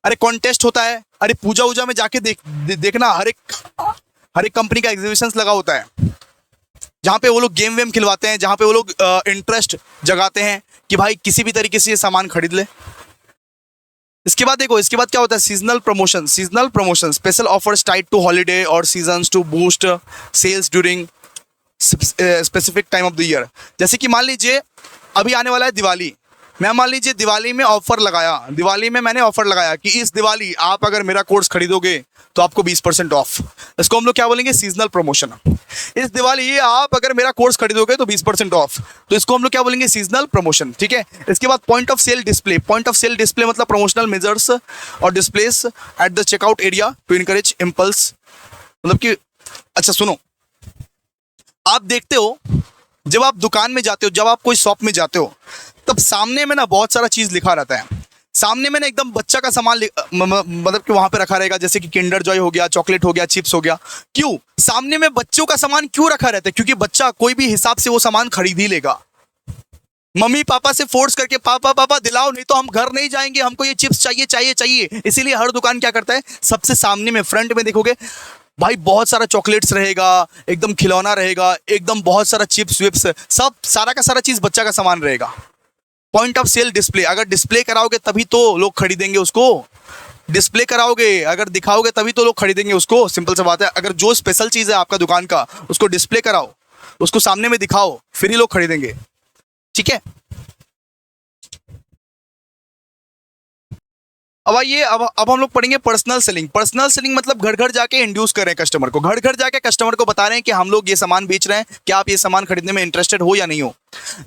अरे कॉन्टेस्ट होता है, अरे पूजा उजा में जाके देखना, हर एक कंपनी का एग्जीबिशंस लगा होता है, जहाँ पे वो लोग गेम वेम खिलवाते हैं, जहाँ पे वो लोग इंटरेस्ट जगाते हैं कि भाई किसी भी तरीके से ये सामान खरीद ले। इसके बाद देखो, इसके बाद क्या होता है, seasonal promotion. Seasonal promotion, special offers tied to holiday और seasons to boost sales during specific time of the year. जैसे कि मान लीजिए अभी आने वाला है दिवाली, मैं मान लीजिए दिवाली में ऑफर लगाया, दिवाली में मैंने ऑफर लगाया कि इस दिवाली आप अगर मेरा कोर्स खरीदोगे तो आपको 20% ऑफ। इसको हम लोग क्या बोलेंगे, सीजनल प्रमोशन। इस दिवाली आप अगर मेरा कोर्स खरीदोगे तो 20% ऑफ, तो इसको हम लोग क्या बोलेंगे, सीजनल प्रमोशन। ठीक है। इसके बाद point of sale display. Point of sale display मतलब प्रमोशनल मेजर्स और displays at the checkout area to encourage impulse. मतलब कि अच्छा सुनो, आप देखते हो जब आप दुकान में जाते हो, जब आप कोई शॉप में जाते हो, तब सामने में ना बहुत सारा चीज लिखा रहता है। सामने में ना एकदम बच्चा का सामान मतलब कि वहां पे रखा रहेगा, जैसे कि किंडर जॉय हो गया, चॉकलेट हो गया, चिप्स हो गया। क्यों सामने में बच्चों का सामान क्यों रखा रहता है? क्योंकि बच्चा कोई भी हिसाब से वो सामान खरीद ही लेगा। मम्मी पापा से फोर्स करके पापा पापा दिलाओ, नहीं तो हम घर नहीं जाएंगे, हमको ये चिप्स चाहिए चाहिए चाहिए। इसीलिए हर दुकान क्या करता है, सबसे सामने में फ्रंट में देखोगे भाई बहुत सारा चॉकलेट्स रहेगा, एकदम खिलौना रहेगा, एकदम बहुत सारा चिप्स विप्स, सब सारा का सारा चीज बच्चा का सामान रहेगा। पॉइंट ऑफ सेल डिस्प्ले, अगर डिस्प्ले कराओगे तभी तो लोग खरीदेंगे उसको। डिस्प्ले कराओगे, अगर दिखाओगे तभी तो लोग खरीदेंगे उसको। सिंपल सा बात है। अगर जो स्पेशल चीज है आपका दुकान का, उसको डिस्प्ले कराओ, उसको सामने में दिखाओ, फिर ही लोग खरीदेंगे। ठीक है। अब आइए, अब हम लोग पढ़ेंगे पर्सनल सेलिंग। पर्सनल सेलिंग मतलब घर घर जाके इंड्यूस कर रहे हैं कस्टमर को, घर घर जाके कस्टमर को बता रहे हैं कि हम लोग ये सामान बेच रहे हैं, क्या आप ये सामान खरीदने में इंटरेस्टेड हो या नहीं हो।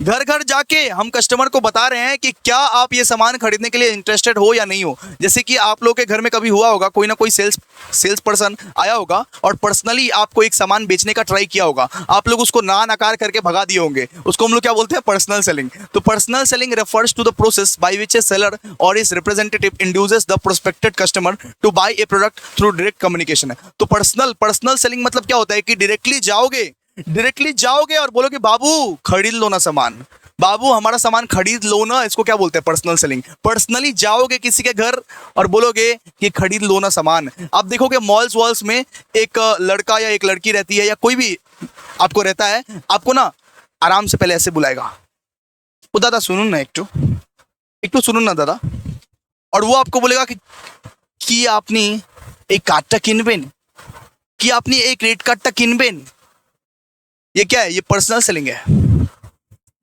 घर घर जाके हम कस्टमर को बता रहे हैं कि क्या आप ये सामान खरीदने के लिए इंटरेस्टेड हो या नहीं हो। जैसे कि आप लोग के घर में कभी हुआ होगा, कोई ना कोई सेल्स पर्सन आया होगा और पर्सनली आपको एक सामान बेचने का ट्राई किया होगा, आप लोग उसको ना नकार करके भगा दिए होंगे। उसको हम लोग क्या बोलते हैं, पर्सनल सेलिंग। तो personal selling refers to the process by which a seller और his representative induces the prospected customer to buy a product through direct communication है। तो पर्सनल सेलिंग मतलब क्या होता है कि डायरेक्टली जाओगे और बोलोगे बाबू खरीद लो ना सामान, बाबू हमारा सामान खरीद लो ना। इसको क्या बोलते हैं, पर्सनल सेलिंग। पर्सनली जाओगे किसी के घर और बोलोगे कि खरीद लो ना सामान। आप देखोगे मॉल्स वॉल्स में एक लड़का या एक लड़की रहती है या कोई भी आपको रहता है, आपको ना आराम से पहले ऐसे बुलाएगा, ओ दादा सुनो ना, एक तो सुनो ना दादा, और वो आपको बोलेगा कि आपने एक कार्डटा किनबेन, कि आपने एक रेट कार्डटा किनबेन। ये क्या है, ये पर्सनल सेलिंग है।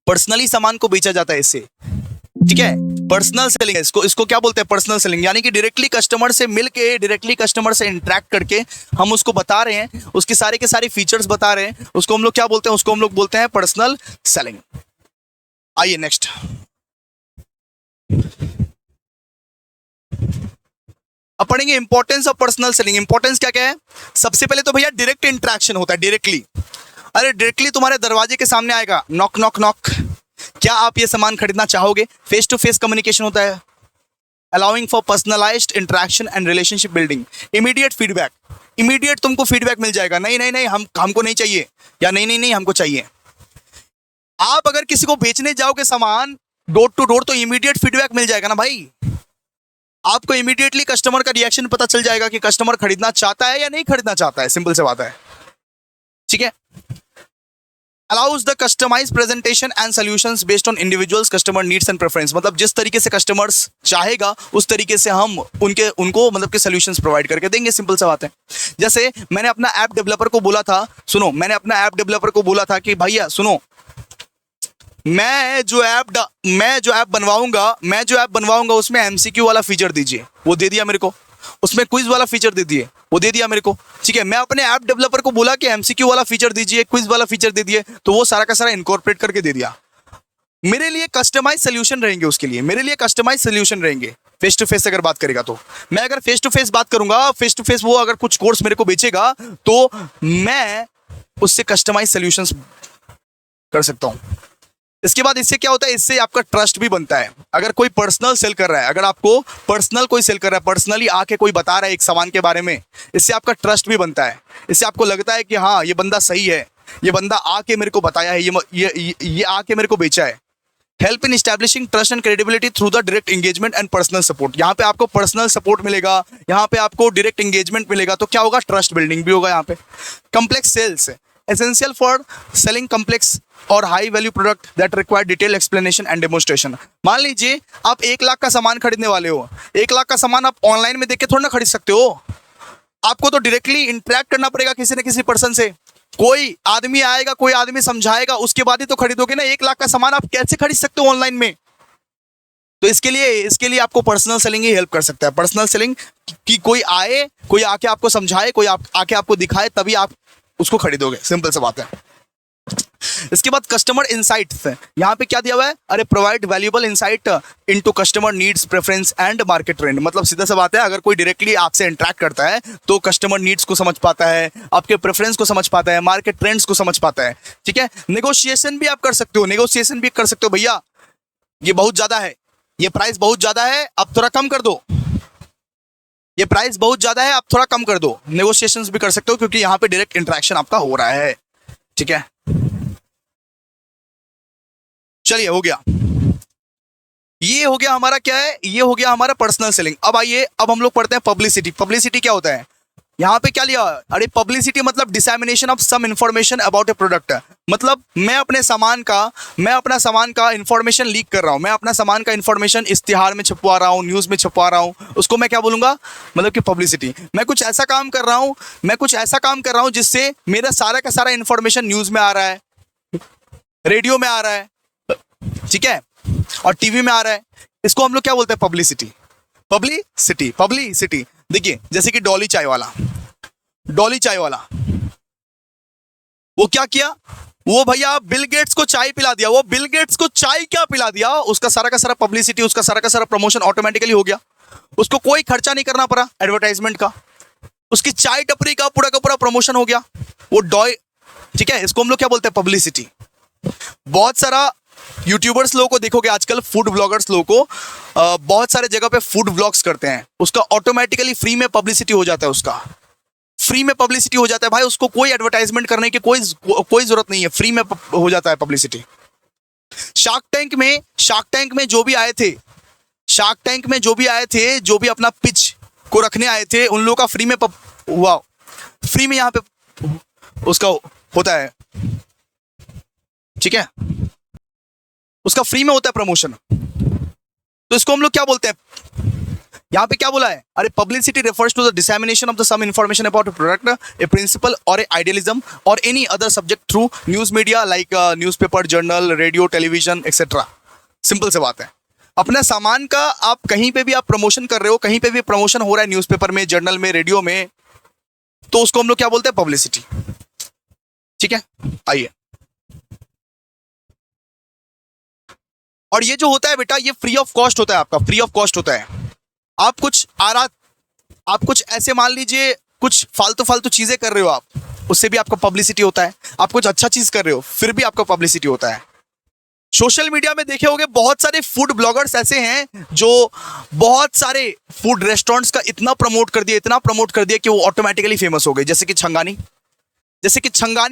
पर्सनली सामान को बेचा जाता है इससे। ठीक है, पर्सनल सेलिंग है इसको क्या बोलते हैं, पर्सनल सेलिंग। यानी कि डायरेक्टली कस्टमर से मिलके, डायरेक्टली कस्टमर से इंटरेक्ट करके हम उसको बता रहे हैं, उसके सारे के सारे फीचर्स बता रहे हैं, उसको हम लोग क्या बोलते हैं, उसको हम लोग बोलते हैं पर्सनल सेलिंग। आइए नेक्स्ट, अब पढ़ेंगे importance of personal selling. Importance क्या क्या है। सबसे पहले तो भैया डायरेक्ट इंटरेक्शन होता है, डायरेक्टली। अरे डायरेक्टली तुम्हारे दरवाजे के सामने आएगा, नॉक नॉक नॉक, क्या आप ये सामान खरीदना चाहोगे। फेस टू फेस कम्युनिकेशन होता है, allowing for personalised interaction and relationship building. Immediate feedback, immediate तुमको फीडबैक मिल जाएगा, नहीं नहीं नहीं हमको नहीं चाहिए, या नहीं नहीं नहीं हमको चाहिए। आप अगर किसी को बेचने जाओगे सामान डोर टू डोर, तो इमीडिएट फीडबैक मिल जाएगा ना भाई। आपको इमीडिएटली कस्टमर का रिएक्शन पता चल जाएगा कि कस्टमर खरीदना चाहता है या नहीं खरीदना चाहता है। सिंपल सी बात है। ठीक है। Allows the customise presentation and solutions based on individuals customer needs and preference. मतलब जिस तरीके से कस्टमर्स चाहेगा उस तरीके से हम उनको मतलब कि सॉल्यूशंस प्रोवाइड करके देंगे। सिंपल सा बात है। जैसे मैंने अपना ऐप डेवलपर को बोला था, सुनो, मैंने अपना ऐप डेवलपर को बोला था कि भैया सुनो, मैं जो ऐप बनवाऊंगा उसमें एमसीक्यू वाला फीचर दीजिए। वो दे दिया मेरे को। उसमें क्विज वाला फीचर दे दिए, वो दे दिया मेरे को। ठीक है, मैं अपने ऐप डेवलपर को बोला कि एमसीक्यू वाला फीचर दीजिए, क्विज वाला फीचर दे दिए, तो वो सारा का सारा इनकॉर्पोरेट करके दे दिया। मेरे लिए कस्टमाइज सोल्यूशन रहेंगे, उसके लिए मेरे लिए कस्टमाइज सोल्यूशन रहेंगे। फेस टू फेस अगर बात करेगा तो मैं अगर फेस टू फेस बात करूंगा, फेस टू फेस वो अगर कुछ कोर्स मेरे को बेचेगा तो मैं उससे कस्टमाइज सोल्यूशंस कर सकता हूं। इसके बाद इससे क्या होता है, इससे आपका ट्रस्ट भी बनता है। अगर कोई पर्सनल सेल कर रहा है, अगर आपको पर्सनल कोई सेल कर रहा है, पर्सनली आके कोई बता रहा है एक सामान के बारे में, इससे आपका ट्रस्ट भी बनता है। इससे आपको लगता है कि हाँ ये बंदा सही है, ये बंदा आके मेरे को बताया है, ये आके मेरे को बेचा है। Help in establishing trust and credibility through the direct engagement and personal support. यहाँ पे आपको पर्सनल सपोर्ट मिलेगा, यहाँ पे आपको डायरेक्ट एंगेजमेंट मिलेगा, तो क्या होगा, ट्रस्ट बिल्डिंग भी होगा यहाँ पे। Complex sales essential for selling complex और high value product that require detail explanation and demonstration. मान लीजिए आप 1 लाख का सामान खरीदने वाले हो, 1 लाख का सामान आप ऑनलाइन में देख के थोड़ा ना खरीद सकते हो, आपको तो डायरेक्टली इंटरेक्ट करना पड़ेगा किसी न किसी पर्सन से। कोई आदमी आएगा, कोई आदमी समझाएगा, उसके बाद ही तो खरीदोगे ना। 1 लाख का सामान आप कैसे खरीद सकते हो ऑनलाइन में? तो इसके लिए आपको पर्सनल सेलिंग ही हेल्प कर सकता है। पर्सनल सेलिंग कि कोई आए, कोई आके आपको समझाए, कोई आके आपको दिखाए, तभी आप उसको खरीदोगे। सिंपल सी बात है। इसके बाद कस्टमर इनसाइट्स, यहाँ पे क्या दिया हुआ है, अरे provide valuable insight into customer needs preference and market trend. मतलब सीधा सा बात है, अगर कोई डायरेक्टली आपसे इंटरेक्ट करता है तो कस्टमर नीड्स को समझ पाता है, आपके प्रेफरेंस को समझ पाता है, मार्केट ट्रेंड्स को समझ पाता है। ठीक है, नेगोशिएशन भी आप कर सकते हो, नेगोशिएशन भी कर सकते हो। भैया ये बहुत ज्यादा है, ये प्राइस बहुत ज्यादा है, आप थोड़ा कम कर दो, ये प्राइस बहुत ज्यादा है, आप थोड़ा कम कर दो। नेगोशिएशंस भी कर सकते हो क्योंकि यहाँ पे डायरेक्ट इंटरेक्शन आपका हो रहा है। ठीक है, चलिए हो गया, ये हो गया हमारा, क्या है, ये हो गया हमारा पर्सनल सेलिंग। अब आइए, अब हम लोग पढ़ते हैं पब्लिसिटी। पब्लिसिटी क्या होता है? यहाँ पे क्या लिया, अरे पब्लिसिटी मतलब dissemination of some information about a product. मतलब मैं अपना सामान का इंफॉर्मेशन लीक कर रहा हूँ, मैं अपना सामान का इंफॉर्मेशन इश्तिहार में छपवा रहा हूँ, न्यूज में छपवा रहा हूँ, उसको मैं क्या बोलूंगा, मतलब कि पब्लिसिटी। मैं कुछ ऐसा काम कर रहा हूँ जिससे मेरा सारा का सारा इंफॉर्मेशन न्यूज में आ रहा है, रेडियो में आ रहा है, ठीक है, और टीवी में आ रहा है। इसको हम लोग क्या बोलते हैं, पब्लिसिटी। पब्लिसिटी देखिए, जैसे कि डॉली चाय वाला वो क्या किया, वो भैया बिल गेट्स को चाय पिला दिया। वो बिल गेट्स को चाय क्या पिला दिया, उसका सारा का सारा पब्लिसिटी, उसका सारा का सारा प्रमोशन ऑटोमेटिकली हो गया। उसको कोई खर्चा नहीं करना पड़ा एडवर्टाइजमेंट का, उसकी चाय टपरी का पूरा प्रमोशन हो गया वो डॉय। ठीक है, इसको हम लोग क्या बोलते हैं, पब्लिसिटी। बहुत सारा यूट्यूबर्स लोगों को देखोगे आजकल, फूड ब्लॉगर्स लोगों को बहुत सारे जगह पे फूड ब्लॉग्स करते हैं, उसका ऑटोमेटिकली फ्री में पब्लिसिटी हो जाता है, उसका फ्री में पब्लिसिटी हो जाता है भाई। उसको कोई एडवर्टाइजमेंट करने की कोई जरूरत नहीं है, फ्री में हो जाता है पब्लिसिटी। शार्क टैंक में जो भी आए थे, जो भी अपना पिच को रखने आए थे, उन लोगों का फ्री में यहाँ पे उसका होता है। ठीक है, उसका फ्री में होता है प्रमोशन। तो इसको हम लोग क्या बोलते हैं, यहां पे क्या बोला है, अरे publicity refers to the dissemination of the some information about a product, a principal और ए आइडियलिज्म और any other subject through news media like newspaper, journal, radio, television etcetera. Simple से बात है, अपने सामान का आप कहीं पे भी आप प्रमोशन कर रहे हो, कहीं पे भी प्रमोशन हो रहा है न्यूज़पेपर में, जर्नल में, रेडियो में, तो उसको हम लोग क्या बोलते हैं, पब्लिसिटी। ठीक है, आइए, और ये जो होता है बेटा, ये फ्री ऑफ कॉस्ट होता है, आपका फ्री ऑफ कॉस्ट होता है। आप कुछ ऐसे मान लीजिए कुछ फालतू चीजें कर रहे हो आप, उससे भी आपका पब्लिसिटी होता है। आप कुछ अच्छा चीज कर रहे हो, फिर भी आपका पब्लिसिटी होता है। सोशल मीडिया में देखे होंगे बहुत सारे फूड ब्लॉगर्स ऐसे हैं जो बहुत सारे फूड रेस्टोरेंट्स का इतना प्रमोट कर दिया कि वो ऑटोमेटिकली फेमस हो गए। जैसे कि छंगानी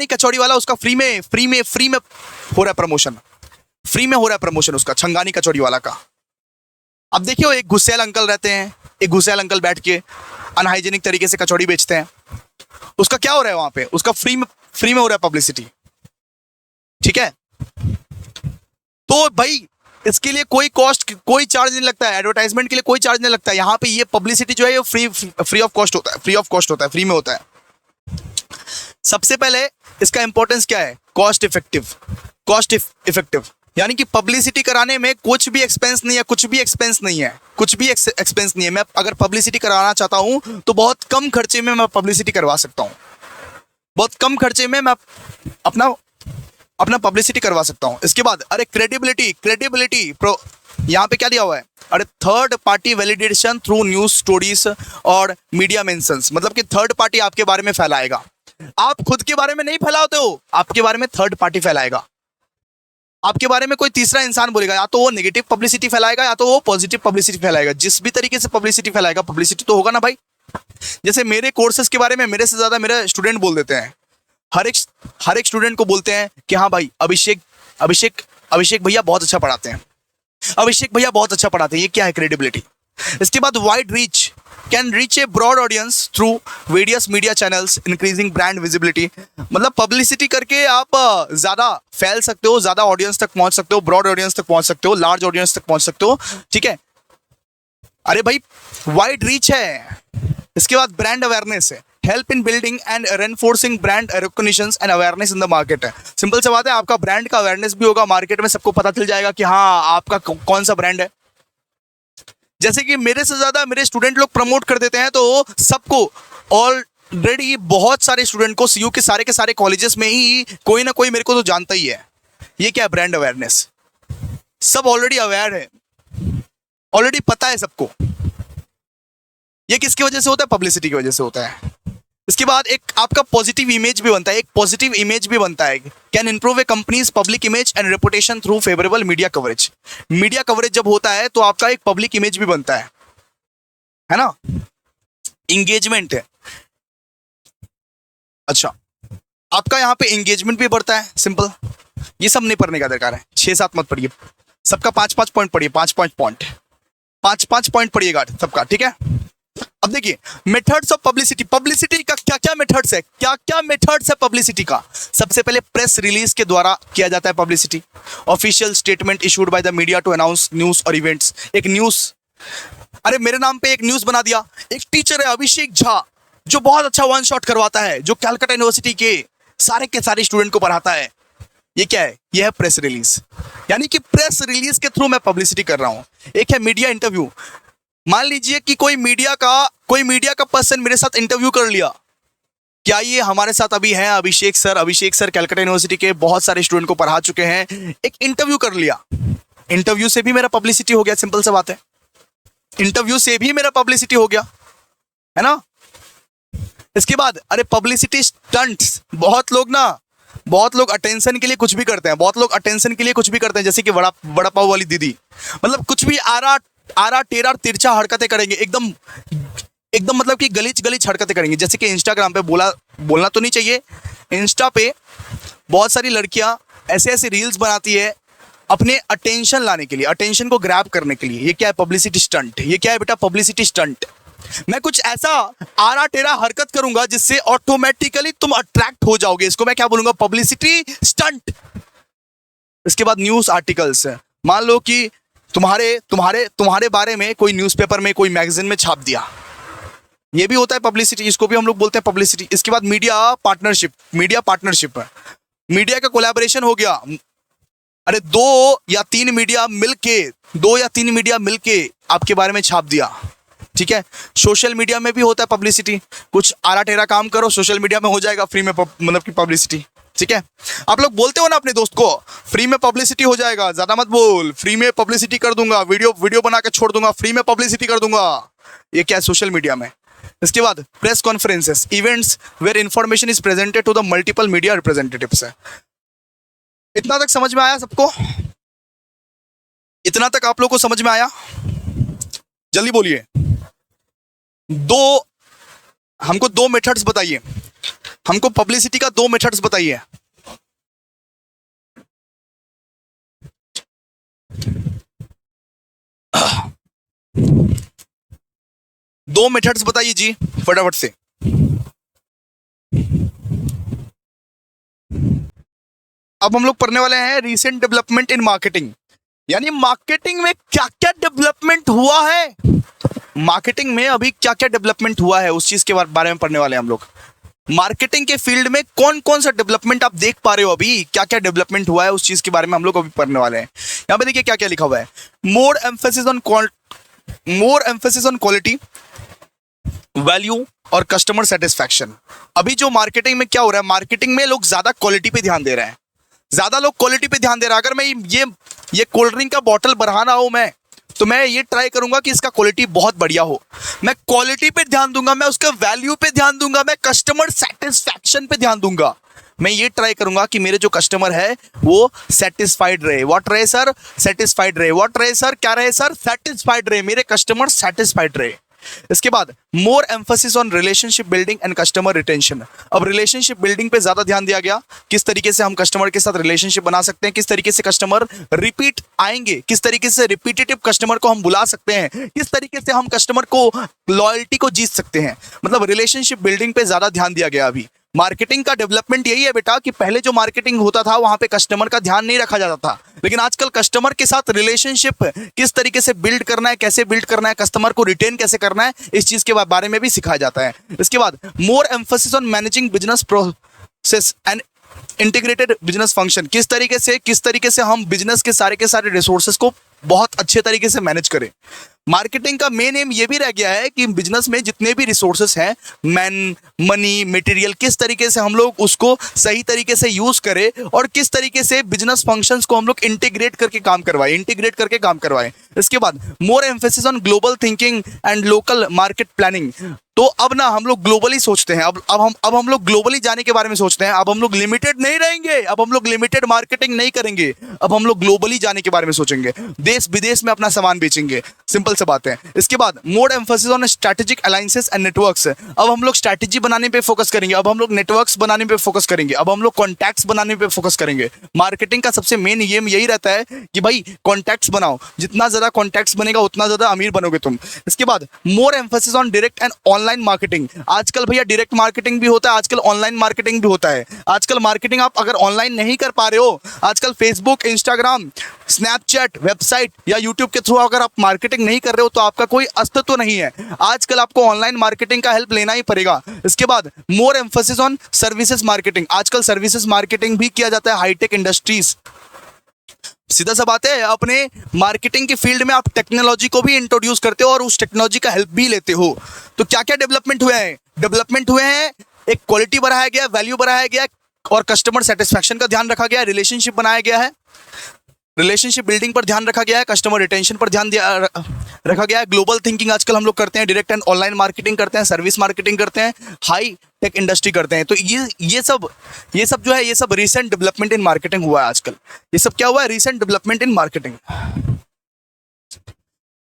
कचौड़ी वाला, उसका फ्री में हो रहा है प्रमोशन, उसका छंगानी कचौड़ी वाला का। अब देखियो, एक गुस्सैल अंकल रहते हैं, एक गुस्सैल अंकल बैठ के अनहाइजेनिक तरीके से कचौड़ी बेचते हैं, उसका क्या हो रहा है वहां पे, उसका फ्री में हो रहा है पब्लिसिटी। ठीक है, तो भाई इसके लिए कोई चार्ज नहीं लगता है, एडवर्टाइजमेंट के लिए कोई चार्ज नहीं लगता है। यहाँ पे ये पब्लिसिटी जो है ये फ्री ऑफ कॉस्ट होता है, फ्री में होता है। सबसे पहले इसका इंपॉर्टेंस क्या है, कॉस्ट इफेक्टिव, यानी कि पब्लिसिटी कराने में कुछ भी एक्सपेंस नहीं है। मैं अगर पब्लिसिटी कराना चाहता हूं तो बहुत कम खर्चे में मैं पब्लिसिटी करवा सकता हूं, बहुत कम खर्चे में मैं अपना पब्लिसिटी करवा सकता हूं। इसके बाद अरे क्रेडिबिलिटी यहाँ पे क्या दिया हुआ है, अरे third party validation through news stories और मीडिया मेंशंस। मतलब कि थर्ड पार्टी आपके बारे में फैलाएगा, आप खुद के बारे में नहीं फैलाते हो, आपके बारे में थर्ड पार्टी फैलाएगा। आपके बारे में कोई तीसरा इंसान बोलेगा, या तो वो नेगेटिव पब्लिसिटी फैलाएगा या तो वो पॉजिटिव पब्लिसिटी फैलाएगा। जिस भी तरीके से पब्लिसिटी फैलाएगा, पब्लिसिटी तो होगा ना भाई। जैसे मेरे कोर्सेज के बारे में मेरे से ज्यादा मेरे स्टूडेंट बोल देते हैं, हर एक स्टूडेंट को बोलते हैं कि हाँ भाई अभिषेक अभिषेक भैया बहुत अच्छा पढ़ाते हैं, अभिषेक भैया बहुत अच्छा पढ़ाते हैं, ये क्या है क्रेडिबिलिटी। इसके बाद wide reach, can reach a broad audience through various media channels increasing brand visibility. मतलब पब्लिसिटी करके आप ज्यादा फैल सकते हो, ज्यादा ऑडियंस तक पहुंच सकते हो, ब्रॉड ऑडियंस तक पहुंच सकते हो, लार्ज ऑडियंस तक पहुंच सकते हो, ठीक है। अरे भाई वाइड रीच है। इसके बाद ब्रांड अवेयरनेस है, help in building and reinforcing brand recognition and awareness in the market है। सिंपल सी बात है, आपका ब्रांड का अवेयरनेस भी होगा, मार्केट में सबको पता चल जाएगा कि हाँ आपका कौन सा ब्रांड है। जैसे कि मेरे से ज्यादा मेरे स्टूडेंट लोग प्रमोट कर देते हैं, तो सबको ऑलरेडी बहुत सारे स्टूडेंट को सीयू के सारे कॉलेजेस में ही कोई ना कोई मेरे को तो जानता ही है। ये क्या है ब्रांड अवेयरनेस, सब ऑलरेडी अवेयर है, ऑलरेडी पता है सबको। ये किसकी वजह से होता है, पब्लिसिटी की वजह से होता है। इसके बाद एक आपका पॉजिटिव इमेज भी बनता है, एक पॉजिटिव इमेज भी बनता है। Can improve A companies public image and reputation through favourable media coverage. Media coverage जब होता है तो आपका एक पब्लिक इमेज भी बनता है ना। इंगेजमेंट है, अच्छा आपका यहाँ पे एंगेजमेंट भी बढ़ता है। सिंपल, ये सब नहीं पढ़ने का दरकार है, 6-7 मत पढ़िए, सबका 5-5 पॉइंट पढ़िए, 5-5 पॉइंट, 5-5 पॉइंट पढ़िएगा सबका, ठीक है। अब देखिए मेथड्स ऑफ पब्लिसिटी, पब्लिसिटी का क्या क्या मेथड्स है, क्या क्या मेथड्स है पब्लिसिटी का। सबसे पहले प्रेस रिलीज के द्वारा किया जाता है publicity, official statement issued by the media to announce news और इवेंट्स। एक न्यूज, अरे मेरे नाम पे एक न्यूज बना दिया, एक टीचर है अभिषेक झा जो बहुत अच्छा वन शॉट करवाता है, जो कैलकाटा यूनिवर्सिटी के सारे स्टूडेंट को पढ़ाता है। ये क्या है, ये है प्रेस रिलीज, यानी कि प्रेस रिलीज के थ्रू मैं पब्लिसिटी कर रहा हूं। एक है मीडिया इंटरव्यू, मान लीजिए कि कोई मीडिया का पर्सन मेरे साथ इंटरव्यू कर लिया, क्या ये हमारे साथ अभी हैं अभिषेक सर कैलकाटा यूनिवर्सिटी के बहुत सारे स्टूडेंट को पढ़ा चुके हैं, एक इंटरव्यू कर लिया, इंटरव्यू से भी मेरा पब्लिसिटी हो गया। सिंपल सा बात है, इंटरव्यू से भी मेरा पब्लिसिटी हो गया, है ना। इसके बाद अरे पब्लिसिटी स्टंट्स, बहुत लोग अटेंशन के लिए कुछ भी करते हैं, बहुत लोग अटेंशन के लिए कुछ भी करते हैं। जैसे कि वड़ा पाव वाली दीदी, मतलब कुछ भी आरा टेरा तिरछा हरकतें करेंगे, एकदम मतलब कि गलीच हरकतें करेंगे। जैसे कि इंस्टाग्राम पे बोलना तो नहीं चाहिए, इंस्टा पे बहुत सारी लड़कियां ऐसे रील्स बनाती है अपने अटेंशन लाने के लिए, अटेंशन को ग्रैब करने के लिए। ये क्या है, पब्लिसिटी स्टंट। ये क्या है बेटा, पब्लिसिटी स्टंट। मैं कुछ ऐसा आरा टेरा हरकत करूंगा जिससे ऑटोमेटिकली तुम अट्रैक्ट हो जाओगे, इसको मैं क्या बोलूंगा, पब्लिसिटी स्टंट। इसके बाद न्यूज आर्टिकल्स, मान लो कि तुम्हारे बारे में कोई न्यूज़पेपर में कोई मैगजीन में छाप दिया, ये भी होता है पब्लिसिटी, इसको भी हम लोग बोलते हैं पब्लिसिटी। इसके बाद मीडिया पार्टनरशिप है, मीडिया का कोलैबोरेशन हो गया। अरे 2 या 3 मीडिया मिलके आपके बारे में छाप दिया, ठीक है। सोशल मीडिया में भी होता है पब्लिसिटी, कुछ आरा टेरा काम करो, सोशल मीडिया में हो जाएगा फ्री में मतलब की पब्लिसिटी, ठीक है। आप लोग बोलते हो ना अपने दोस्त को फ्री में पब्लिसिटी हो जाएगा, ज्यादा मत बोल, फ्री में पब्लिसिटी कर दूंगा, वीडियो बना के छोड़ दूंगा, फ्री में पब्लिसिटी कर दूंगा। ये क्या है, सोशल मीडिया में। इसके बाद press conferences, events where information is presented to the multiple media representatives है। इतना तक समझ में आया सबको? इतना तक आप लोग को समझ में आया? जल्दी बोलिए। हमको 2 मेथड्स बताइए, हमको पब्लिसिटी का 2 मेथड्स बताइए। दो मेथड्स बताइए जी फटाफट से। अब हम लोग पढ़ने वाले हैं रीसेंट डेवलपमेंट इन मार्केटिंग, यानी मार्केटिंग में क्या क्या डेवलपमेंट हुआ है, मार्केटिंग में अभी क्या क्या डेवलपमेंट हुआ है उस चीज के बारे में पढ़ने वाले हैं हम लोग। मार्केटिंग के फील्ड में कौन कौन सा डेवलपमेंट आप देख पा रहे हो, अभी क्या क्या डेवलपमेंट हुआ है उस चीज के बारे में हम लोग अभी पढ़ने वाले हैं। यहाँ पे देखिए क्या क्या लिखा हुआ है, मोर एम्फेसिस ऑन क्वालिटी, वैल्यू और कस्टमर सेटिस्फैक्शन। अभी जो मार्केटिंग में क्या हो रहा है, मार्केटिंग में लोग ज्यादा क्वालिटी पे ध्यान दे रहे हैं, ज्यादा लोग क्वालिटी पे ध्यान दे रहा है। अगर मैं ये कोल्ड ड्रिंक का बॉटल बढ़ाना हो मैं, तो मैं ये ट्राई करूंगा कि इसका क्वालिटी बहुत बढ़िया हो, मैं क्वालिटी पे ध्यान दूंगा, मैं उसका वैल्यू पे ध्यान दूंगा, मैं कस्टमर सेटिस्फैक्शन पे ध्यान दूंगा। मैं ये ट्राई करूंगा कि मेरे जो कस्टमर है वो सेटिस्फाइड रहे। व्हाट रहे सर? सेटिस्फाइड रहे। व्हाट रहे सर? क्या रहे सर? सेटिस्फाइड रहे, मेरे कस्टमर सेटिस्फाइड रहे। इसके बाद more emphasis on relationship building and customer retention. अब रिलेशनशिप बिल्डिंग पे ज्यादा ध्यान दिया गया, किस तरीके से हम कस्टमर के साथ रिलेशनशिप बना सकते हैं, किस तरीके से कस्टमर रिपीट आएंगे, किस तरीके से रिपीटेटिव कस्टमर को हम बुला सकते हैं, किस तरीके से हम कस्टमर को लॉयल्टी को जीत सकते हैं। मतलब रिलेशनशिप बिल्डिंग पे ज्यादा ध्यान दिया गया। अभी मार्केटिंग का डेवलपमेंट यही है बेटा कि पहले जो मार्केटिंग होता था वहां पे कस्टमर का ध्यान नहीं रखा जाता था, लेकिन आजकल कस्टमर के साथ रिलेशनशिप किस तरीके से बिल्ड करना है, कैसे बिल्ड करना है, कस्टमर को रिटेन कैसे करना है, इस चीज के बारे में भी सिखाया जाता है। इसके बाद more emphasis on managing business process and integrated business function. किस तरीके से हम बिजनेस के सारे रिसोर्सेस को बहुत अच्छे तरीके से मैनेज करें। मार्केटिंग का मेन एम ये भी रह गया है कि बिजनेस में जितने भी रिसोर्सेस हैं, मैन, मनी, मटेरियल, किस तरीके से हम लोग उसको सही तरीके से यूज करें और किस तरीके से बिजनेस फंक्शंस को हम लोग इंटीग्रेट करके काम करवाएं। इसके बाद more emphasis on global thinking and local market planning. तो अब ना हम लोग ग्लोबली सोचते हैं, अब हम लोग ग्लोबली जाने के बारे में सोचते हैं। अब हम लोग लिमिटेड नहीं रहेंगे, अब हम लोग लिमिटेड मार्केटिंग नहीं करेंगे, अब हम लोग ग्लोबली जाने के बारे में सोचेंगे, देश विदेश में अपना सामान बेचेंगे। सिंपल से बात है। इसके बाद more emphasis on strategic alliances and networks. अब हम लोग स्ट्रैटेजी बनाने पे फोकस करेंगे, अब हम लोग नेटवर्क्स बनाने पे फोकस करेंगे, अब हम लोग कॉन्टैक्ट्स बनाने पे फोकस करेंगे। मार्केटिंग का सबसे मेन एम यही रहता है कि भाई कॉन्टैक्ट्स बनाओ, जितना ज्यादा कॉन्टैक्ट्स बनेगा उतना ज्यादा अमीर बनोगे तुम। इसके बाद more emphasis on direct and online marketing. आजकल भैया डायरेक्ट मार्केटिंग भी होता है, आजकल ऑनलाइन मार्केटिंग भी होता है। आजकल मार्केटिंग आप अगर ऑनलाइन नहीं कर पा रहे हो, आजकल फेसबुक, इंस्टाग्राम, स्नैपचैट, वेबसाइट या यूट्यूब के थ्रू अगर आप मार्केटिंग नहीं कर रहे हो तो आपका कोई अस्तित्व नहीं है। आजकल आपको ऑनलाइन मार्केटिंग का हेल्प लेना ही पड़ेगा। इसके बाद more emphasis on services marketing. आजकल सर्विसेज मार्केटिंग भी किया जाता है हाईटेक इंडस्ट्रीज। सीधा सा बात है, अपने मार्केटिंग के फील्ड में आप टेक्नोलॉजी को भी इंट्रोड्यूस करते हो और उस टेक्नोलॉजी का हेल्प भी लेते हो। तो क्या क्या डेवलपमेंट हुए हैं? एक क्वालिटी बढ़ाया गया, वैल्यू बढ़ाया गया और कस्टमर सेटिस्फैक्शन का ध्यान रखा गया है, रिलेशनशिप बनाया गया है, रिलेशनशिप बिल्डिंग पर ध्यान रखा गया है, कस्टमर रिटेंशन पर ध्यान रखा गया है। ग्लोबल थिंकिंग आजकल हम लोग करते हैं, डायरेक्ट एंड ऑनलाइन मार्केटिंग करते हैं, सर्विस मार्केटिंग करते हैं, हाई टेक इंडस्ट्री करते हैं। तो ये सब जो है, ये सब रीसेंट डेवलपमेंट इन मार्केटिंग हुआ है आजकल। ये सब क्या हुआ है? Recent development in marketing.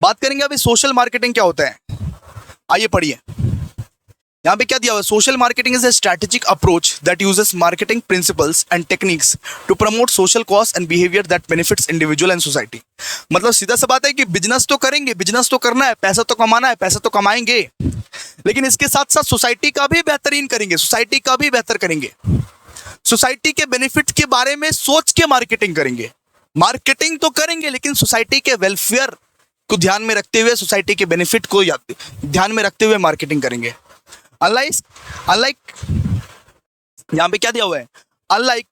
बात करेंगे अभी सोशल मार्केटिंग क्या होता है। आइए पढ़िए, यहाँ पे क्या दिया हुआ है? Social marketing is a strategic approach that uses marketing principles and techniques to promote social cause and behaviour that benefits individual and society. मतलब सीधा सा बात है कि बिजनेस तो करेंगे, बिजनेस तो करना है, पैसा तो कमाना है, पैसा तो कमाएंगे, लेकिन इसके साथ साथ सोसाइटी का भी बेहतरीन करेंगे, सोसाइटी का भी बेहतर करेंगे, सोसाइटी के बेनिफिट के बारे में सोच के मार्केटिंग करेंगे। मार्केटिंग तो करेंगे लेकिन सोसाइटी के वेलफेयर को ध्यान में रखते हुए, सोसाइटी के बेनिफिट को ध्यान में रखते हुए मार्केटिंग करेंगे। अनलाइक यहां पे क्या दिया हुआ है? Unlike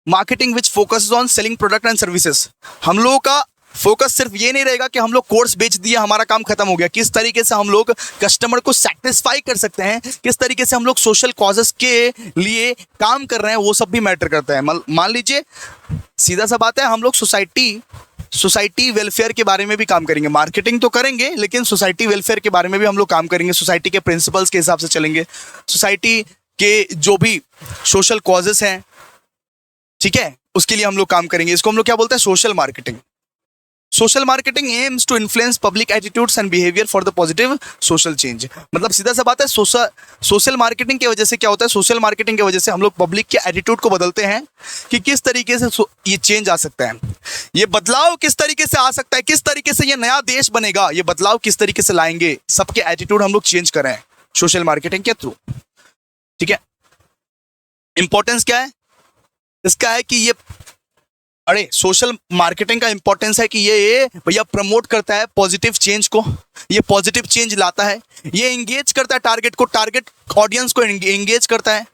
marketing which focus on selling product and services. हम लोगों का फोकस सिर्फ ये नहीं रहेगा कि हम लोग कोर्स बेच दिया, हमारा काम खत्म हो गया। किस तरीके से हम लोग कस्टमर को सेटिस्फाई कर सकते हैं, किस तरीके से हम लोग सोशल कॉजेस के लिए काम कर रहे हैं, वो सब भी मैटर करता है। मान लीजिए सीधा सा बात है, हम लोग सोसाइटी वेलफेयर के बारे में भी काम करेंगे। मार्केटिंग तो करेंगे लेकिन सोसाइटी वेलफेयर के बारे में भी हम लोग काम करेंगे, सोसाइटी के प्रिंसिपल्स के हिसाब से चलेंगे, सोसाइटी के जो भी सोशल कॉजेस हैं, ठीक है, उसके लिए हम लोग काम करेंगे। इसको हम लोग क्या बोलते हैं? Social marketing. Social marketing aims to influence public attitudes and behaviour for the positive social change. मतलब सीधा सा बात है, सोशल मार्केटिंग की वजह से क्या होता है? सोशल मार्केटिंग की वजह से हम लोग पब्लिक के एटीट्यूड को बदलते हैं कि किस तरीके से ये चेंज आ सकता है, ये बदलाव किस तरीके से आ सकता है, किस तरीके से ये नया देश बनेगा, ये बदलाव किस तरीके से लाएंगे, सबके एटीट्यूड हम लोग चेंज कर रहे हैं सोशल मार्केटिंग के थ्रू। ठीक है, इंपॉर्टेंस क्या है इसका? है कि ये सोशल मार्केटिंग का इंपॉर्टेंस है कि ये भैया प्रमोट करता है पॉजिटिव चेंज को, ये पॉजिटिव चेंज लाता है, ये एंगेज करता है टारगेट ऑडियंस को एंगेज करता है।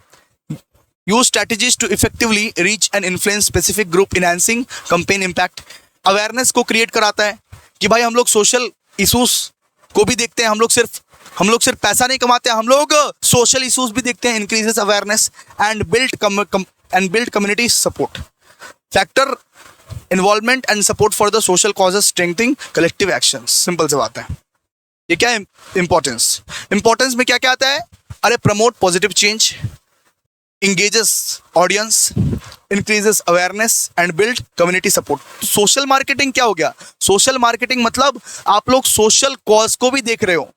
Use strategies to effectively reach and influence specific group enhancing campaign impact. Awareness को क्रिएट कराता है कि भाई हम लोग सोशल इशूज को भी देखते हैं, हम लोग सिर्फ पैसा नहीं कमाते हैं, हम लोग सोशल इशूज भी देखते हैं। Increases awareness and build community support. Factor involvement and support for the social causes strengthening collective action. Simple सी बात है। ये क्या है इंपॉर्टेंस में क्या क्या आता है? Promote positive change, engages audience, increases awareness and build community support. Social marketing क्या हो गया? सोशल मार्केटिंग मतलब आप लोग सोशल कॉज को भी देख रहे हो,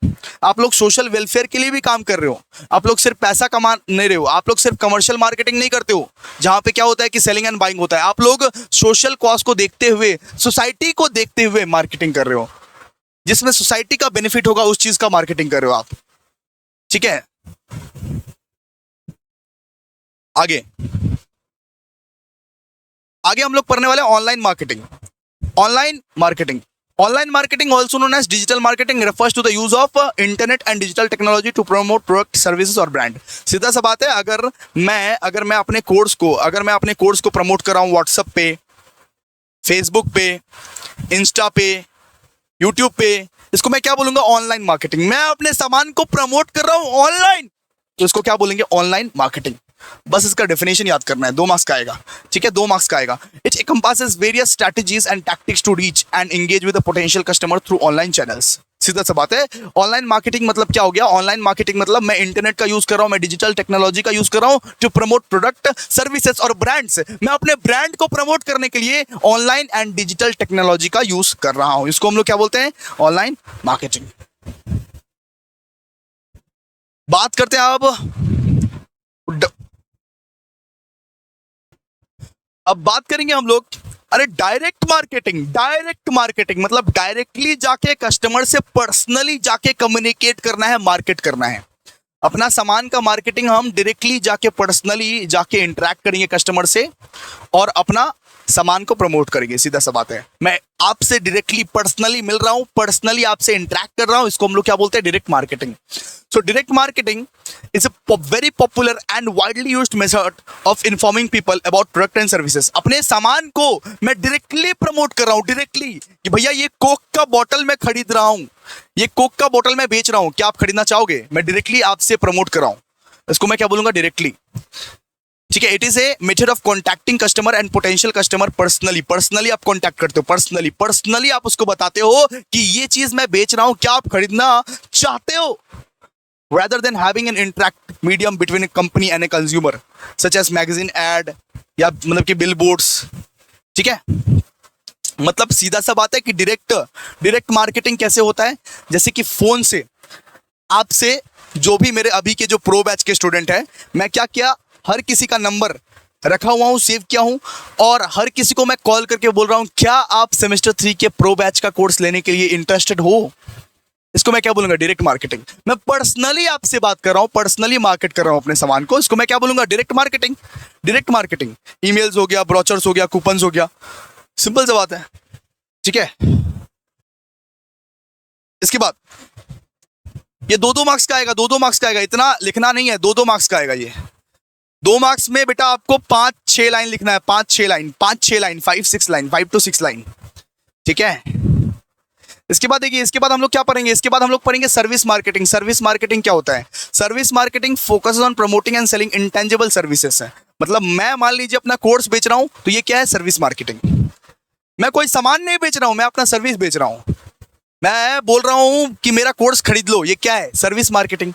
आप लोग सोशल वेलफेयर के लिए भी काम कर रहे हो, आप लोग सिर्फ पैसा कमा नहीं रहे हो, आप लोग सिर्फ कमर्शियल मार्केटिंग नहीं करते हो जहां पे क्या होता है कि सेलिंग एंड बाइंग होता है। आप लोग सोशल कॉज को देखते हुए, सोसाइटी को देखते हुए मार्केटिंग कर रहे हो, जिसमें सोसाइटी का बेनिफिट होगा उस चीज का मार्केटिंग कर रहे हो आप। ठीक है, आगे आगे हम लोग पढ़ने वाले online marketing. Online marketing, online marketing also known as digital marketing refers to the use of internet and digital technology to promote product services और ब्रांड। सीधा सा बात है, अगर मैं अपने कोर्स को प्रमोट कर रहा हूं व्हाट्सएप पे, फेसबुक पे, इंस्टा पे, यूट्यूब पे, इसको मैं क्या बोलूंगा? Online marketing. मैं अपने सामान को प्रमोट कर रहा हूं ऑनलाइन, तो इसको क्या बोलेंगे? Online marketing. बस इसका डेफिनेशन याद करना है, 2 मार्क्स का आएगा। ठीक है, 2 मार्क्स का आएगा। It encompasses various strategies and tactics to reach and engage with a potential customer through online channels। सीधा सा बात है, ऑनलाइन मार्केटिंग मतलब क्या हो गया? ऑनलाइन मार्केटिंग मतलब मैं इंटरनेट का यूज कर रहा हूं, मैं डिजिटल टेक्नोलॉजी का यूज कर रहा हूं टू प्रमोट प्रोडक्ट, सर्विसेज और ब्रांड्स। मैं अपने ब्रांड को प्रमोट करने के लिए ऑनलाइन एंड डिजिटल टेक्नोलॉजी का यूज कर रहा हूं। इसको हम लोग क्या बोलते हैं? Online marketing. बात करते हैं अब बात करेंगे हम लोग, अरे डायरेक्ट मार्केटिंग मतलब डायरेक्टली जाके कस्टमर से पर्सनली जाके कम्युनिकेट करना है, मार्केट करना है। अपना सामान का मार्केटिंग हम डायरेक्टली जाके पर्सनली जाके इंटरेक्ट करेंगे कस्टमर से और अपना सामान को प्रमोट करेंगे। सीधा सा बात है, मैं आपसे डायरेक्टली पर्सनली मिल रहा हूं, पर्सनली आपसे इंटरेक्ट कर रहा हूं, इसको हम लोग क्या बोलते हैं? Direct marketing. So direct marketing is a very popular and widely used method of informing people about product and services। अपने सामान को मैं डायरेक्टली प्रमोट कर रहा हूं, डायरेक्टली कि भैया ये कोक का बोतल मैं खरीद रहा हूं, ये कोक का बोतल मैं बेच रहा हूं, क्या आप खरीदना चाहोगे? मैं डायरेक्टली आपसे प्रमोट कर रहा हूं, इसको मैं क्या बोलूंगा? डायरेक्टली। ठीक है, it is a method of contacting customer and potential customer personally आप कॉन्टैक्ट करते हो, पर्सनली आप उसको बताते हो कि ये चीज मैं बेच रहा हूं, क्या आप खरीदना चाहते हो? rather than having an interact medium between a company and a consumer such as magazine ad या मतलब कि billboards। ठीक है, मतलब सीधा सा बात है कि डायरेक्ट मार्केटिंग कैसे होता है? जैसे कि फोन से आपसे, जो भी मेरे अभी के जो प्रो बैच के स्टूडेंट हैं, मैं क्या किया, हर किसी का नंबर रखा हुआ हूं, सेव किया हूं और हर किसी को मैं कॉल करके बोल रहा हूं क्या आप सेमेस्टर 3 के प्रो बैच का कोर्स लेने के लिए इंटरेस्टेड हो? इसको मैं क्या बोलूंगा? Direct marketing. मैं पर्सनली आपसे बात कर रहा हूं, पर्सनली मार्केट कर रहा हूं अपने सामान को, इसको मैं क्या बोलूंगा? Direct marketing. ईमेल्स हो गया, ब्रोचर्स हो गया, कूपन्स हो गया, सिंपल सी बात है। ठीक है, इसके बाद ये 2-2 मार्क्स का आएगा, 2-2 मार्क्स का आएगा, इतना लिखना नहीं है, 2-2 मार्क्स का आएगा ये। 2 मार्क्स में बेटा आपको 5-6 लाइन लिखना है, 5-6 लाइन, 5-6 लाइन, 5 to 6 लाइन। ठीक है, इसके बाद देखिए, इसके बाद हम लोग क्या पढ़ेंगे? इसके बाद हम लोग पढ़ेंगे सर्विस मार्केटिंग। सर्विस मार्केटिंग क्या होता है? Service marketing focus on promoting and selling intangible services है। मतलब मैं मान लीजिए अपना कोर्स बेच रहा हूं, तो ये क्या है? Service marketing. मैं कोई सामान नहीं बेच रहा हूं, मैं अपना सर्विस बेच रहा हूं। मैं बोल रहा हूं कि मेरा कोर्स खरीद लो, ये क्या है? Service marketing.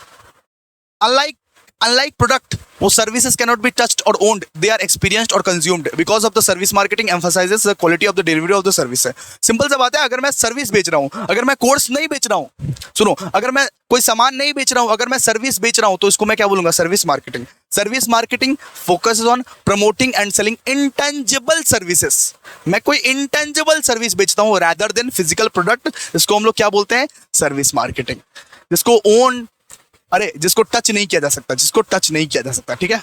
अनलाइक प्रोडक्ट, वो सर्विसेज कैनॉट बी टच्ड और ओन्ड, दे आर एक्सपीरियंस्ड और consumed because of the service marketing emphasises the quality of the delivery of the service है। सिंपल सा बात है, अगर मैं सर्विस बेच रहा हूं, अगर मैं कोर्स नहीं बेच रहा हूं, सुनो, अगर मैं कोई सामान नहीं बेच रहा हूं, अगर मैं सर्विस बेच रहा हूं, तो इसको मैं क्या बोलूंगा? Service marketing. Service marketing focus on promoting and selling intangible services. मैं कोई इंटेंजिबल सर्विस बेचता हूं रैदर देन फिजिकल प्रोडक्ट, इसको हम लोग क्या बोलते हैं? Service marketing. जिसको जिसको टच नहीं किया जा सकता, ठीक है।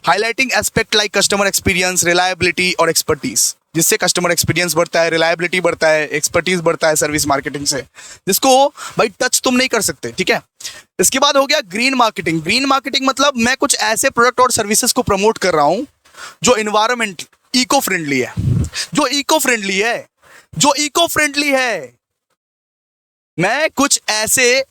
Highlighting aspect like customer experience, reliability और एक्सपर्टीज, जिससे कस्टमर एक्सपीरियंस बढ़ता है, रिलायबिलिटी बढ़ता है, एक्सपर्टीज बढ़ता है सर्विस मार्केटिंग से, जिसको भाई टच तुम नहीं कर सकते। ठीक है, इसके बाद हो गया ग्रीन मार्केटिंग। ग्रीन मार्केटिंग मतलब मैं कुछ ऐसे प्रोडक्ट और सर्विसेज को प्रमोट कर रहा हूं जो इन्वायरमेंट इको फ्रेंडली है, जो इको फ्रेंडली है। मैं कुछ ऐसे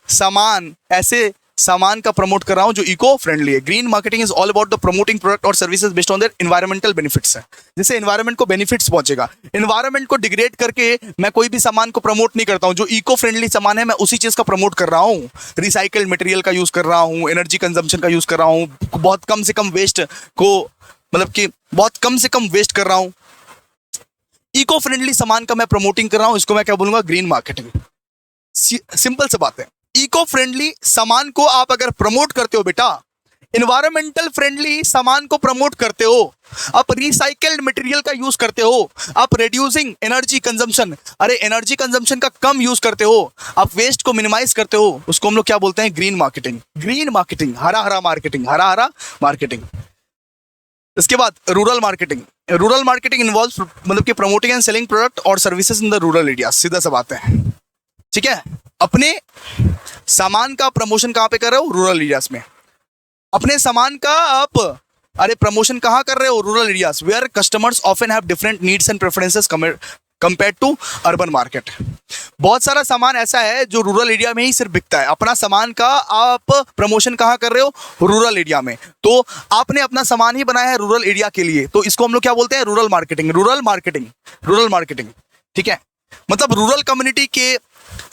सामान का प्रमोट कर रहा हूं जो इको फ्रेंडली है। Green marketing is all about the promoting product और services based on their environmental benefits है, जिससे एनवायरमेंट को बेनिफिट्स पहुंचेगा। एनवायरमेंट को डिग्रेड करके मैं कोई भी सामान को प्रमोट नहीं करता हूं। जो इको फ्रेंडली सामान है मैं उसी चीज का प्रमोट कर रहा हूं। रिसाइकल्ड मटेरियल का यूज कर रहा हूं, एनर्जी कंजम्पशन का यूज कर रहा हूं, बहुत कम से कम वेस्ट को मतलब कि बहुत कम से कम वेस्ट कर रहा हूं, इको फ्रेंडली सामान का मैं प्रमोटिंग कर रहा हूं, इसको मैं क्या बोलूंगा, ग्रीन मार्केटिंग। सिंपल सी बात है, इको फ्रेंडली सामान को आप अगर प्रमोट करते हो बेटा, इन्वायरमेंटल फ्रेंडली सामान को प्रमोट करते हो, आप रिसाइकल्ड मटेरियल का यूज करते हो, आप रिड्यूसिंग एनर्जी कंजम्पशन, अरे एनर्जी कंजम्पशन का कम यूज करते हो, आप वेस्ट को मिनिमाइज करते हो, उसको हम लोग क्या बोलते हैं, ग्रीन मार्केटिंग। ग्रीन मार्केटिंग, हरा हरा मार्केटिंग, हरा हरा मार्केटिंग। इसके बाद rural marketing. Rural marketing involve मतलब कि प्रमोटिंग एंड सेलिंग प्रोडक्ट और services in the rural area. सीधा सा बात है, ठीक है। अपने सामान का प्रमोशन कहां पे कर रहे हो, रूरल एरियाज में। अपने सामान का आप अरे प्रमोशन कहां कर रहे हो, rural areas, where customers often have different needs and preferences compared to urban market. बहुत सारा सामान ऐसा है जो रूरल एरिया में ही सिर्फ बिकता है। अपना सामान का आप प्रमोशन कहां कर रहे हो, रूरल एरिया में। तो आपने अपना सामान ही बनाया है रूरल एरिया के लिए, तो इसको हम लोग क्या बोलते हैं, rural marketing. Rural marketing, rural marketing, ठीक है। मतलब रूरल कम्युनिटी के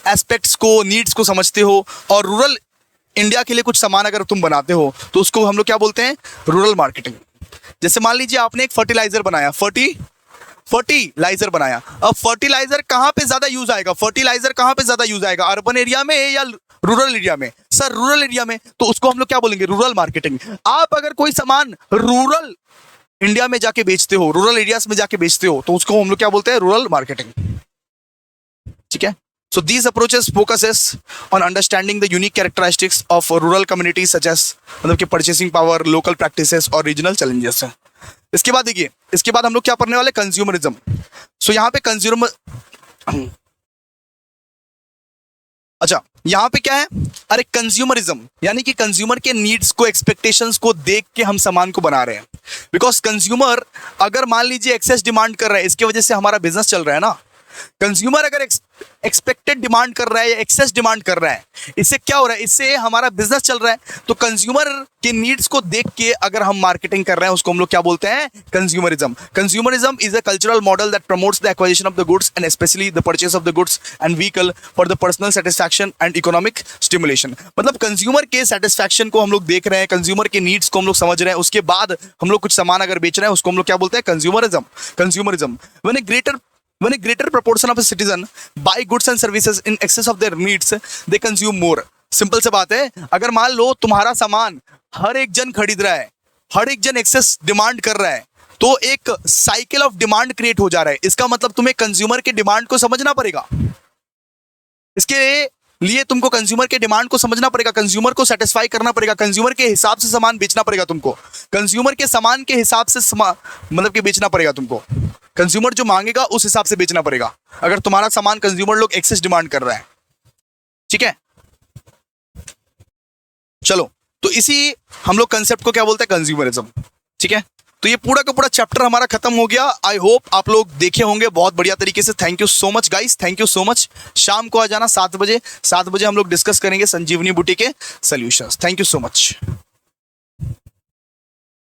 एस्पेक्ट्स को, नीड्स को समझते हो, और रूरल इंडिया के लिए कुछ सामान अगर तुम बनाते हो तो उसको हम लोग क्या बोलते हैं, रूरल मार्केटिंग। जैसे मान लीजिए आपने एक फर्टिलाइजर बनाया, फर्टिलाइजर बनाया। अब फर्टिलाइजर कहां पे ज्यादा यूज आएगा, फर्टिलाइजर कहां पे ज्यादा यूज आएगा, अर्बन एरिया में या रूरल एरिया में? सर रूरल एरिया में, तो उसको हम लोग क्या बोलेंगे, रूरल मार्केटिंग। आप अगर कोई सामान रूरल इंडिया में जाके बेचते हो, रूरल एरियाज में जाके बेचते हो, तो उसको हम लोग क्या बोलते हैं, रूरल मार्केटिंग, ठीक है। So these approaches focuses on understanding the unique characteristics of rural communities such as मतलब कि purchasing power, local practices और regional challenges है। इसके बाद देखिए, इसके बाद हम लोग क्या पढ़ने वाले, कंज्यूमरिज्म। सो यहाँ पे कंज्यूमर, अच्छा यहाँ पे क्या है, अरे कंज्यूमरिज्म यानी कि कंज्यूमर के नीड्स को, एक्सपेक्टेशंस को देख के हम सामान को बना रहे हैं। बिकॉज कंज्यूमर अगर मान लीजिए एक्सेस डिमांड कर रहा है, इसकी वजह से हमारा बिजनेस चल रहा है ना। कंज्यूमर अगर एक्सपेक्टेड डिमांड कर रहा है या एक्सेस डिमांड कर रहा है, इससे क्या हो रहा है, इससे हमारा बिजनेस चल रहा है। तो कंज्यूमर के नीड्स को देख के अगर हम मार्केटिंग कर रहे हैं, उसको हम लोग क्या बोलते हैं, consumerism. Consumerism is a cultural model that promotes the acquisition of the goods and specially the purchase of the goods and vehicle for the personal satisfaction and economic stimulation. मतलब कंज्यूमर के सेटिस्फैक्शन को हम लोग देख रहे हैं, consumer के needs को हम लोग समझ रहे हैं, उसके बाद हम लोग कुछ सामान अगर बेच रहे हैं, उसको हम लोग क्या बोलते हैं, consumerism. Consumerism when a greater proportion of a citizen buy goods and services in excess of their needs, they consume more। Simple सी बात है, अगर मान लो तुम्हारा सामान हर एक जन खरीद रहा है, हर एक जन एक्सेस डिमांड कर रहा है, तो एक साइकिल ऑफ डिमांड क्रिएट हो जा रहा है। इसका मतलब तुम्हें कंज्यूमर के डिमांड को समझना पड़ेगा। इसके लिए तुमको कंज्यूमर के डिमांड को समझना पड़ेगा, कंज्यूमर को सेटिस्फाई करना पड़ेगा, कंज्यूमर के हिसाब से सामान बेचना पड़ेगा तुमको, कंज्यूमर के सामान के हिसाब से मतलब कि बेचना पड़ेगा तुमको। कंज्यूमर जो मांगेगा उस हिसाब से बेचना पड़ेगा, अगर तुम्हारा सामान कंज्यूमर लोग एक्सेस डिमांड कर रहा है, ठीक है। चलो, तो इसी हम लोग कंसेप्ट को क्या बोलते हैं, कंज्यूमरिज्म, ठीक है। तो ये पूरा का पूरा चैप्टर हमारा खत्म हो गया। आई होप आप लोग देखे होंगे बहुत बढ़िया तरीके से। Thank you so much guys, thank you so much. शाम को आ जाना 7 बजे हम लोग डिस्कस करेंगे संजीवनी बूटी के solutions. Thank you so much.